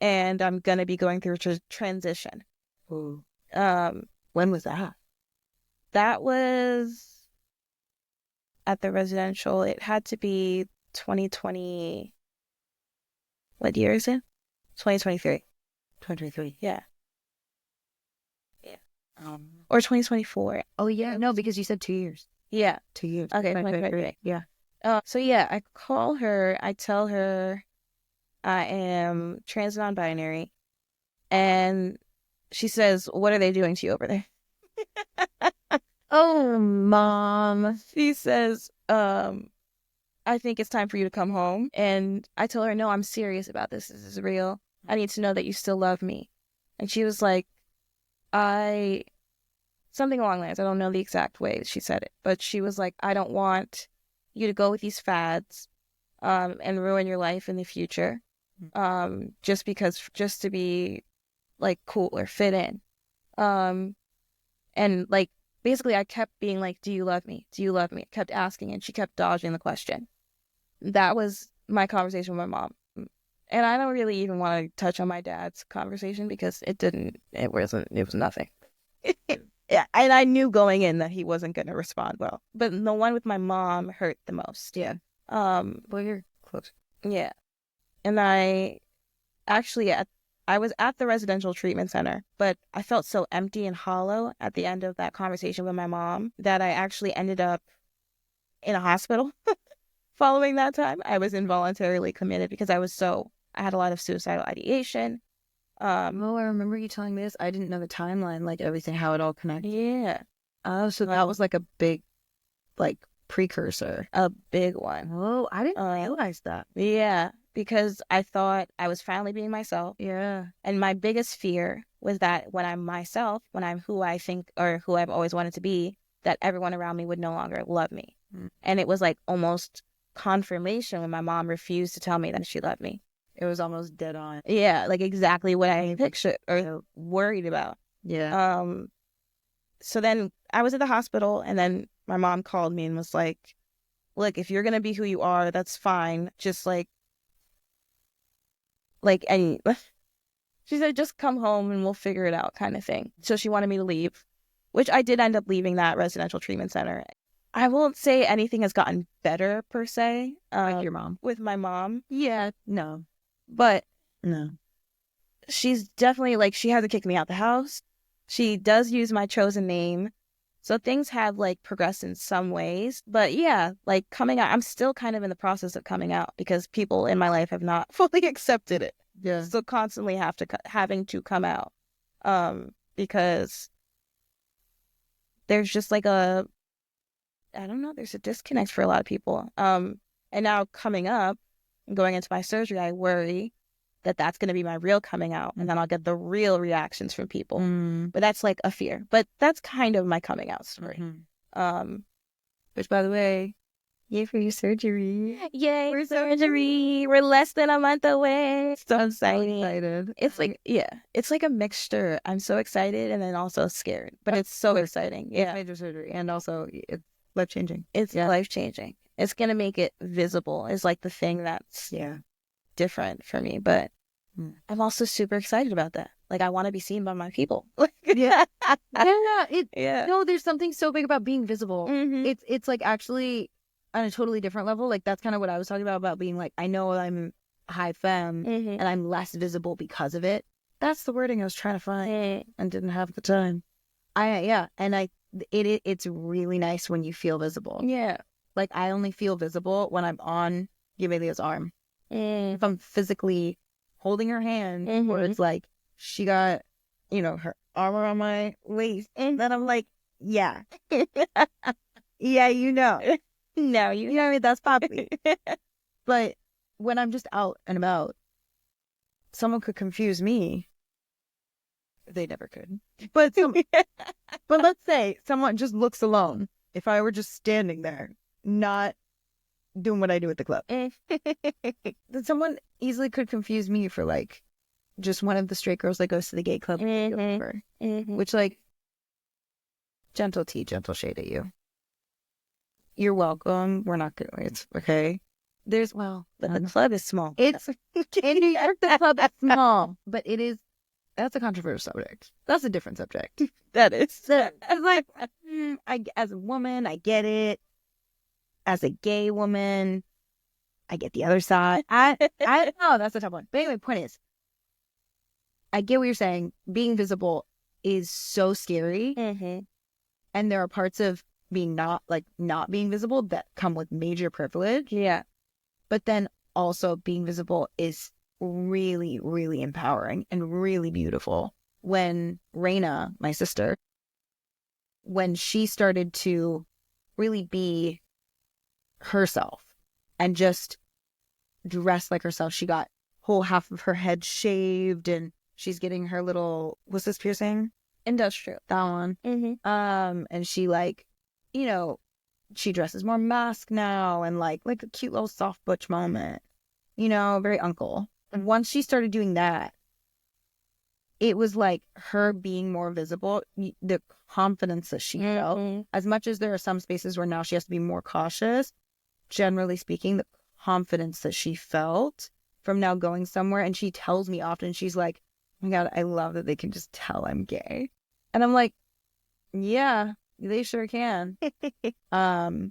and I'm gonna be going through a transition. Ooh. Um, when was that? That was at the residential. It had to be 2020. What year is it? 2023. 2023. Yeah. Or 2024. Oh yeah, no, because you said 2 years. Yeah. 2 years. Okay, 2023. Yeah. So yeah, I call her. I tell her I am trans non-binary, and she says, "What are they doing to you over there?" Oh, mom. She says, I think it's time for you to come home. And I tell her, no, I'm serious about this. This is real. I need to know that you still love me. And she was like, something along the lines. I don't know the exact way she said it, but she was like, I don't want you to go with these fads, and ruin your life in the future, just to be like cool or fit in. And like, basically I kept being like, do you love me? Do you love me? I kept asking, and she kept dodging the question. That was my conversation with my mom. And I don't really even want to touch on my dad's conversation because it was nothing. Yeah, and I knew going in that he wasn't going to respond well. But the one with my mom hurt the most. Yeah. Well, you're close. Yeah. And I was at the residential treatment center, but I felt so empty and hollow at the end of that conversation with my mom that I actually ended up in a hospital. Following that time, I was involuntarily committed because I had a lot of suicidal ideation. I remember you telling me this. I didn't know the timeline, like everything, how it all connected. Yeah. Oh, so that was like a big, like, precursor. A big one. Oh, I didn't realize that. Yeah, because I thought I was finally being myself. Yeah. And my biggest fear was that when I'm myself, when I'm who I think or who I've always wanted to be, that everyone around me would no longer love me. And it was like almost confirmation when my mom refused to tell me that she loved me. It was almost dead on. Yeah, like exactly what I pictured or worried about. Yeah. So then I was at the hospital, and then my mom called me and was like, look, if you're going to be who you are, that's fine. Just and She said, just come home and we'll figure it out kind of thing. So she wanted me to leave, which I did end up leaving that residential treatment center. I won't say anything has gotten better per se. Like your mom. With my mom. Yeah, no. But No. she's definitely like, she hasn't kicked me out the house. She does use my chosen name. So things have like progressed in some ways. But yeah, like coming out, I'm still kind of in the process of coming out because people in my life have not fully accepted it. Yeah. So constantly having to come out. Because there's just like I don't know, there's a disconnect for a lot of people. And now coming up and going into my surgery, I worry that that's going to be my real coming out, and then I'll get the real reactions from people. But that's like a fear. But that's kind of my coming out story. Which, by the way, yay for your surgery. Yay for surgery. We're less than a month away. So excited. It's like, yeah, it's like a mixture. I'm so excited and then also scared, but it's so exciting. Yeah. Major surgery, and also it's life-changing. It's life-changing. It's going to make it visible is like the thing that's different for me, but I'm also super excited about that. Like, I want to be seen by my people. No, there's something so big about being visible. It's like actually on a totally different level. Like, that's kind of what I was talking about being like, I know I'm high femme and I'm less visible because of it. That's the wording I was trying to find and didn't have the time. It's really nice when you feel visible. Yeah. Like, I only feel visible when I'm on Yamelia's arm. If I'm physically holding her hand, where it's like she got, her arm around my waist, and then I'm like, yeah, yeah, no, you know what I mean? That's Poppy. But when I'm just out and about, someone could confuse me. They never could. But but let's say someone just looks alone. If I were just standing there, not doing what I do at the club, then someone easily could confuse me for like just one of the straight girls that goes to the gay club, which like gentle tea, gentle shade at you. You're welcome. We're not good. It's okay. But the club is small. It's in New York. The club is small, but that's a controversial subject. That's a different subject. That is. So, it's like, as a woman, I get it. As a gay woman, I get the other side. I know that's a tough one. But anyway, point is, I get what you're saying. Being visible is so scary. And there are parts of being not being visible that come with major privilege. Yeah. But then also being visible is really, really empowering and really beautiful. When Raina, my sister, when she started to really be herself and just dress like herself, she got whole half of her head shaved and she's getting her little, what's this piercing? Industrial. That one. And she she dresses more mask now and like a cute little soft butch moment, very uncle. And once she started doing that, it was like her being more visible, the confidence that she felt. As much as there are some spaces where now she has to be more cautious, generally speaking, the confidence that she felt from now going somewhere. And she tells me often, she's like, oh my God, I love that they can just tell I'm gay. And I'm like, yeah, they sure can. There's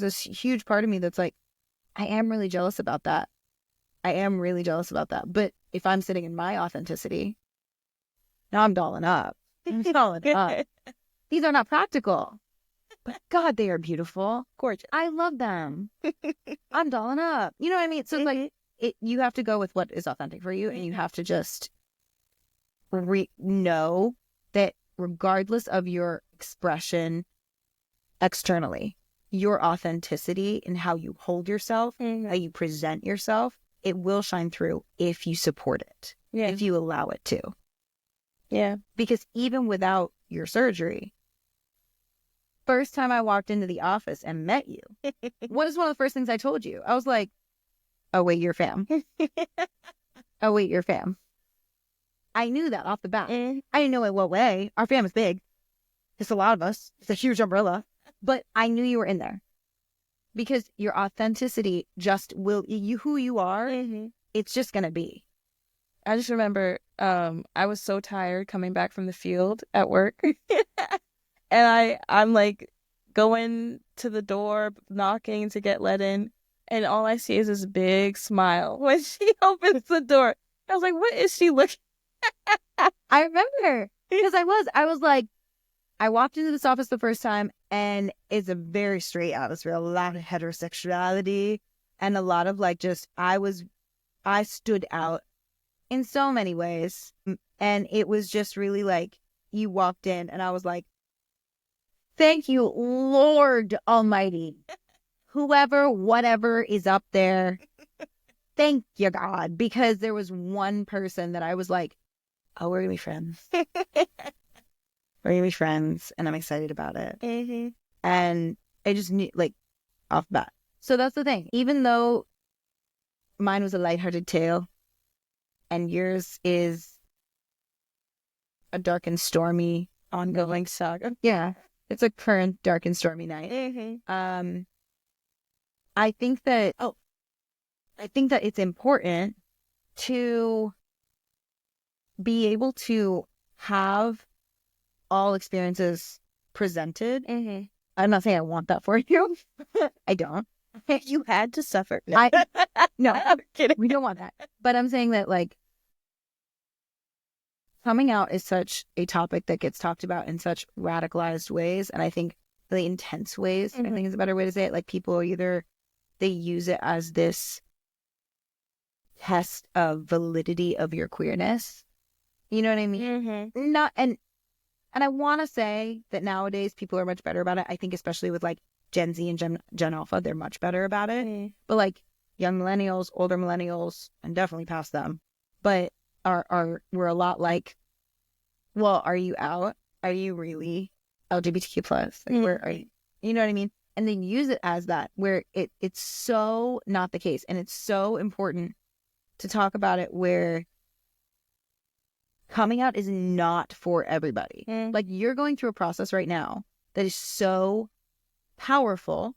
this huge part of me that's like, I am really jealous about that. But if I'm sitting in my authenticity, now I'm dolling up. These are not practical. But God, they are beautiful. Gorgeous. I love them. I'm dolling up. You know what I mean? So it's like, you have to go with what is authentic for you, and you have to just know that regardless of your expression externally, your authenticity and how you hold yourself, how you present yourself, it will shine through if you support it, if you allow it to. Yeah. Because even without your surgery, first time I walked into the office and met you, what is one of the first things I told you? I was like, oh, wait, you're fam. Oh, wait, you're fam. I knew that off the bat. I didn't know in what way. Our fam is big. It's a lot of us. It's a huge umbrella. But I knew you were in there. Because your authenticity just will, who you are, it's just going to be. I just remember I was so tired coming back from the field at work. And I'm like going to the door, knocking to get let in, and all I see is this big smile when she opens the door. I was like, what is she looking I remember because I was like, I walked into this office the first time and it's a very straight atmosphere, a lot of heterosexuality and a lot of like just, I stood out in so many ways. And it was just really like, you walked in and I was like, thank you, Lord Almighty. Whoever, whatever is up there, thank you, God. Because there was one person that I was like, oh, we're going to be friends. We're going to be friends. And I'm excited about it. Mm-hmm. And I just knew, like, off the bat. So that's the thing. Even though mine was a lighthearted tale and yours is a dark and stormy ongoing saga. Yeah. It's a current dark and stormy night. Mm-hmm. I think that it's important to be able to have all experiences presented. Mm-hmm. I'm not saying I want that for you. I don't. You had to suffer. No, I'm kidding. we don't want that. But I'm saying that like coming out is such a topic that gets talked about in such radicalized ways. And I think really intense ways, I think is a better way to say it. Like people either, they use it as this test of validity of your queerness. You know what I mean? Mm-hmm. Not, and I want to say that nowadays people are much better about it. I think especially with like Gen Z and Gen Alpha, they're much better about it. Mm. But like young millennials, older millennials, and definitely past them, but we're a lot like, well, are you out? Are you really LGBTQ plus? Like, where are you? You know what I mean? And then use it as that, where it's so not the case, and it's so important to talk about it where coming out is not for everybody. Like you're going through a process right now that is so powerful,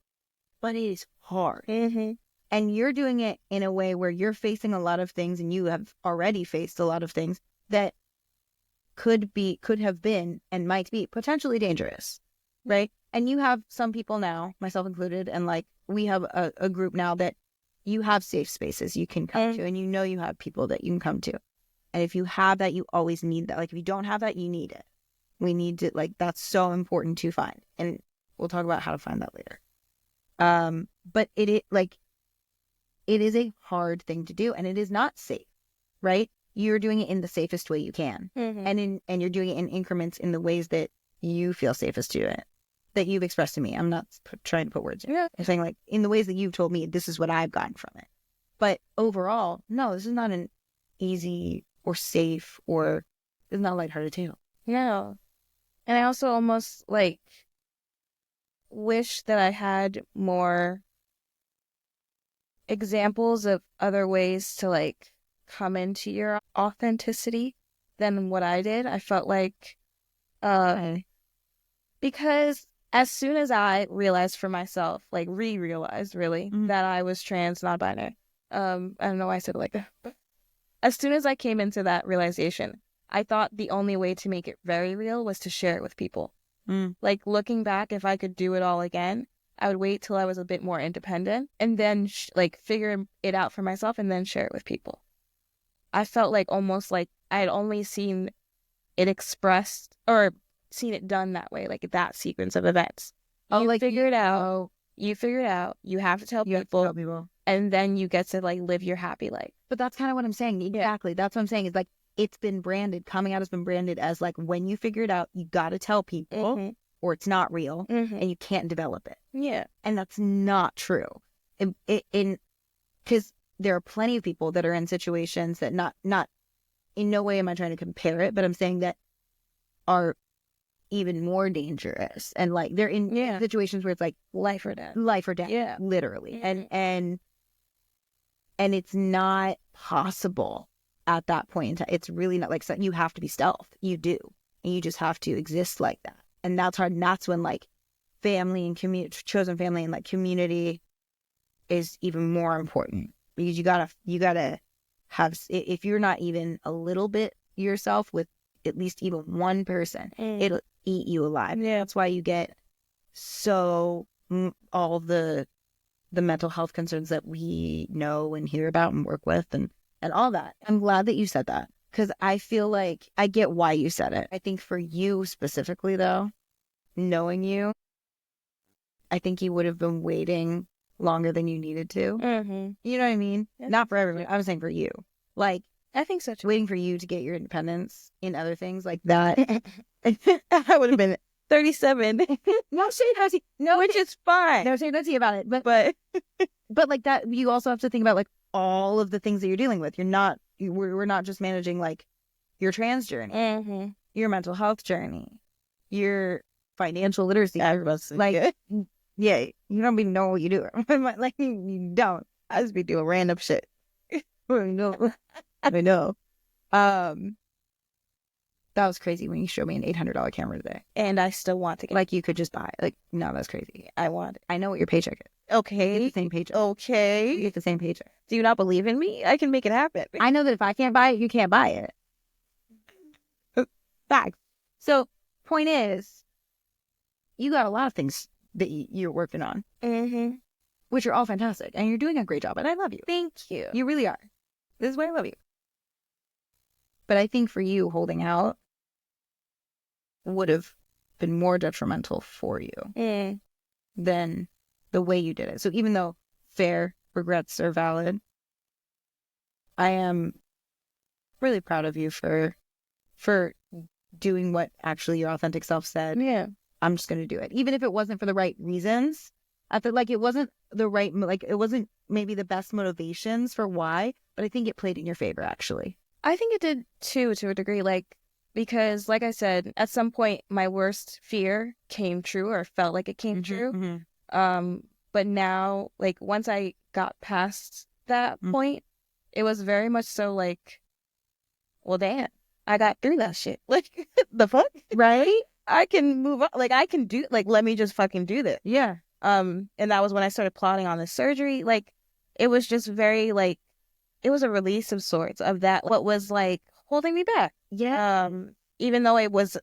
but it is hard. Mm-hmm. And you're doing it in a way where you're facing a lot of things, and you have already faced a lot of things that could have been and might be potentially dangerous, right? And you have some people now, myself included, and like we have a group now that you have safe spaces you can come to, and you know you have people that you can come to. And if you have that, you always need that. Like if you don't have that, you need it. We need to, like, that's so important to find. And we'll talk about how to find that later. But it is a hard thing to do, and it is not safe, right? You're doing it in the safest way you can. And you're doing it in increments in the ways that you feel safest to do it, that you've expressed to me. I'm not trying to put words in. I'm saying like in the ways that you've told me, this is what I've gotten from it. But overall, no, this is not an easy or safe or it's not a lighthearted tale. No. And I also almost like wish that I had more examples of other ways to like come into your authenticity than what I did. I felt like because as soon as I realized for myself, like realized really, that I was trans, not binary. I don't know why I said it like that. But as soon as I came into that realization, I thought the only way to make it very real was to share it with people. Like looking back, if I could do it all again, I would wait till I was a bit more independent and then like figure it out for myself and then share it with people. I felt like almost like I had only seen it expressed or seen it done that way, like that sequence of events. You figure it out. You have to tell people. And then you get to like live your happy life. But that's kind of what I'm saying. Exactly. That's what I'm saying. Is like it's been branded. Coming out has been branded as like when you figure it out, you got to tell people, or it's not real, and you can't develop it. Yeah, and that's not true. Because there are plenty of people that are in situations that not in no way am I trying to compare it, but I'm saying that are even more dangerous, and like they're in situations where it's like life or death, literally, and it's not possible at that point in time. It's really not like you have to be stealth. You do, and you just have to exist like that, and that's hard. And that's when like family and community, chosen family and like community is even more important, because you gotta if you're not even a little bit yourself with at least even one person, it'll eat you alive. Yeah. That's why you get all the mental health concerns that we know and hear about and work with and all that. I'm glad that you said that, because I feel like I get why you said it. I think for you specifically, though, knowing you, I think you would have been waiting longer than you needed to. Mm-hmm. You know what I mean? Yeah. Not for everyone. I'm saying for you. Like, I think so too. waiting for you to get your independence in other things like that. I would have been 37. no shade, Hosey. No, which is fine. No shade, Hosey about it. But like that, you also have to think about like all of the things that you're dealing with. We're not just managing like your trans journey, your mental health journey, your financial literacy. Like, yeah, you don't even know what you do. Like, you don't. I just be doing random shit. I know. That was crazy when you showed me an $800 camera today. And I still want to get like you could just buy it. Like, no, that's crazy. I know what your paycheck is. Okay. You get the same paycheck. Okay. You get the same paycheck. Do you not believe in me? I can make it happen. I know that if I can't buy it, you can't buy it. Facts. So, point is, you got a lot of things that you're working on, which are all fantastic, and you're doing a great job, and I love you. Thank you. You really are. This is why I love you. But I think for you, holding out would have been more detrimental for you than the way you did it. So even though fair regrets are valid, I am really proud of you for doing what actually your authentic self said. Yeah. I'm just going to do it. Even if it wasn't for the right reasons. I feel like it wasn't it wasn't maybe the best motivations for why, but I think it played in your favor, actually. I think it did too, to a degree, because like I said, at some point my worst fear came true, or felt like it came true. But now, like, once I got past that point, it was very much so like, well, damn, I got through that shit. Like, the fuck? Right? I can move on. Like, I can do, like, let me just fucking do this. Yeah. And that was when I started plotting on the surgery. Like, it was just very, like, it was a release of sorts of that, what was, like, holding me back. Yeah. Even though it was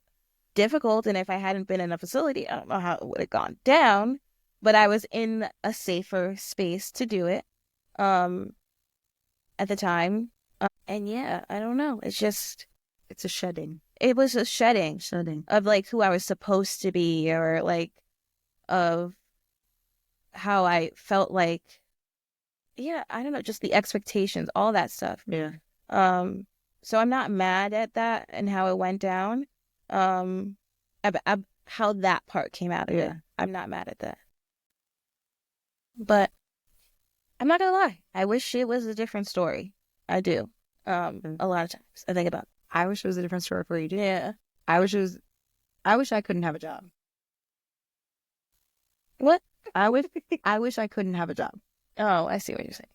difficult, and if I hadn't been in a facility, I don't know how it would have gone down, but I was in a safer space to do it at the time. And yeah, I don't know. It's a shedding. It was a shedding of, like, who I was supposed to be, or, like, of how I felt like, yeah, I don't know, just the expectations, all that stuff. Yeah. So I'm not mad at that and how it went down. How that part came out of it. I'm not mad at that. But I'm not gonna lie. I wish it was a different story. I do. A lot of times I think about it. I wish it was a different story for you too. Yeah. I wish I couldn't have a job. What? I wish I couldn't have a job. Oh, I see what you're saying.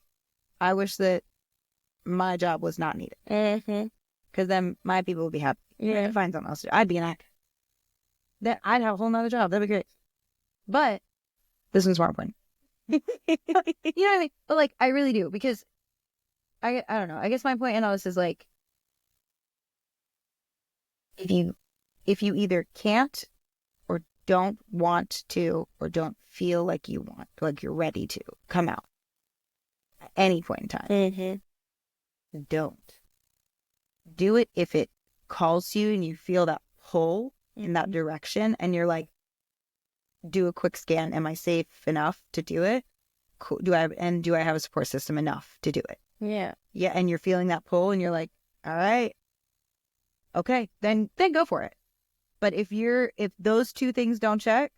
I wish that my job was not needed. Because then my people would be happy. Yeah. I'd find something else to do. I'd be an actor. Then I'd have a whole nother job. That'd be great. But this one's more important. You know what I mean? But, like, I really do, because I don't know. I guess my point in all this is, like, if you either can't or don't want to, or don't feel like you want, like you're ready to come out at any point in time, don't do it. If it calls you and you feel that pull in that direction, and you're like, do a quick scan. Am I safe enough to do it? Cool. Do I have a support system enough to do it? Yeah. Yeah. And you're feeling that pull, and you're like, all right, okay, then go for it. But if those two things don't check,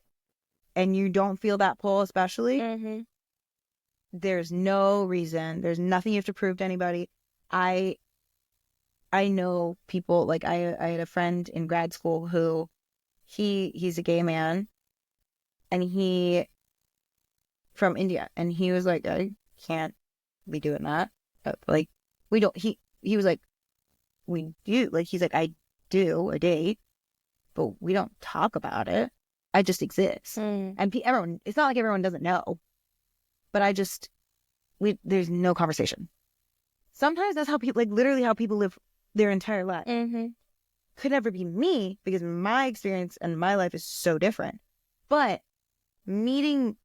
and you don't feel that pull, especially, there's no reason. There's nothing you have to prove to anybody. I know people, like, I had a friend in grad school who he's a gay man, and he from India, and he was like, I can't be doing that. Like, we don't. He was like, we do. Like, he's like, I do a date, but we don't talk about it. I just exist, and everyone. It's not like everyone doesn't know, but there's no conversation. Sometimes that's how people, like literally how people live their entire life. Mm-hmm. Could never be me because my experience and my life is so different. But meet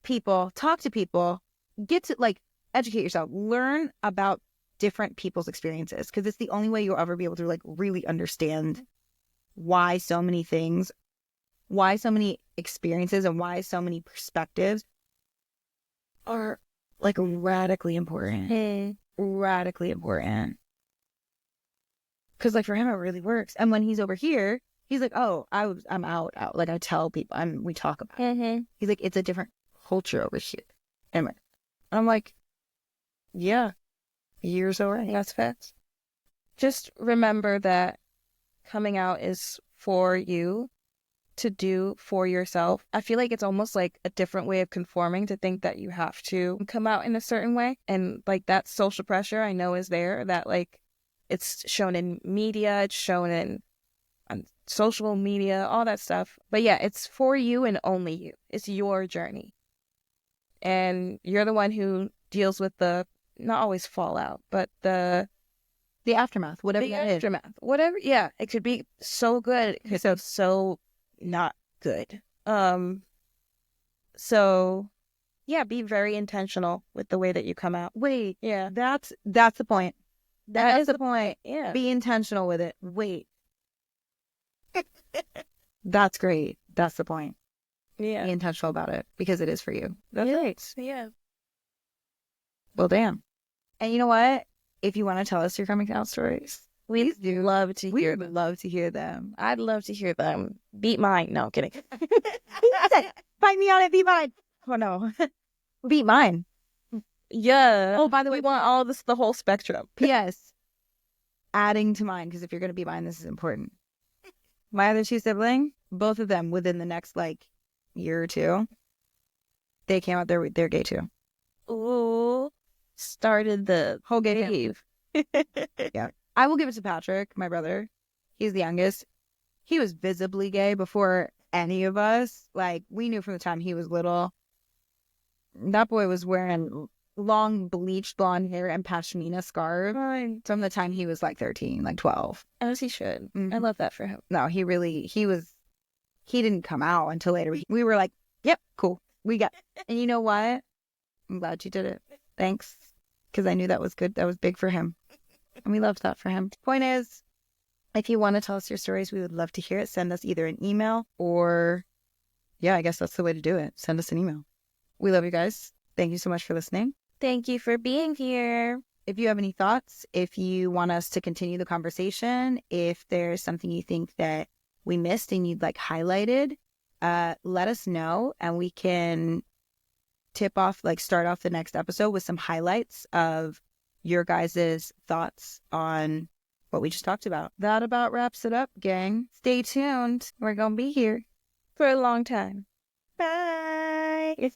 people, talk to people, get to like educate yourself, learn about different people's experiences, because it's the only way you'll ever be able to like really understand why so many things, why so many experiences, and why so many perspectives are like radically important. Radically important. Because like for him, it really works. And when he's over here, he's like, oh, I'm out. Like I tell people, we talk about it. He's like, it's a different culture over here. And I'm like, yeah, you're so right. That's facts. Just remember that coming out is for you to do for yourself. I feel like it's almost like a different way of conforming to think that you have to come out in a certain way. And like that social pressure I know is there, that like it's shown in media, it's shown in on social media, all that stuff. But yeah, it's for you and only you. It's your journey. And you're the one who deals with the, not always fallout, but the aftermath, whatever the that is. aftermath. Whatever, yeah. It could be so good. It could be so not good. So yeah, be very intentional with the way that you come out. Wait, Yeah. that's the point. That is the point. Yeah. Be intentional with it. Wait. That's great. That's the point. Yeah. Be intentional about it because it is for you. That's right. Yeah. Well, damn. And you know what? If you want to tell us your coming out stories, We'd love to hear them. Love to hear them. I'd love to hear them. Beat mine. No, I'm kidding. Find me on it. Beat mine. Oh no. Beat mine. Yeah. Oh, by the way, we want all this, the whole spectrum. P.S. Adding to mine, because if you're going to beat mine, this is important. My other two siblings, both of them within the next like year or two, they came out, they're gay too. Ooh. Started the whole gay wave. Yeah. I will give it to Patrick, my brother. He's the youngest. He was visibly gay before any of us. Like, we knew from the time he was little. That boy was wearing long bleached blonde hair and pashmina scarf from the time he was like 13, like 12. As he should. Mm-hmm. I love that for him. No, he didn't come out until later. We were like, yep, cool. We got, and you know what? I'm glad you did it. Thanks. Because I knew that was good. That was big for him. And we loved that for him. Point is, if you want to tell us your stories, we would love to hear it. Send us either an email or, yeah, I guess that's the way to do it. Send us an email. We love you guys. Thank you so much for listening. Thank you for being here. If you have any thoughts, if you want us to continue the conversation, if there's something you think that we missed and you'd like highlighted, let us know and we can start off the next episode with some highlights of your guys' thoughts on what we just talked about. That about wraps it up, gang. Stay tuned. We're going to be here For a long time. Bye.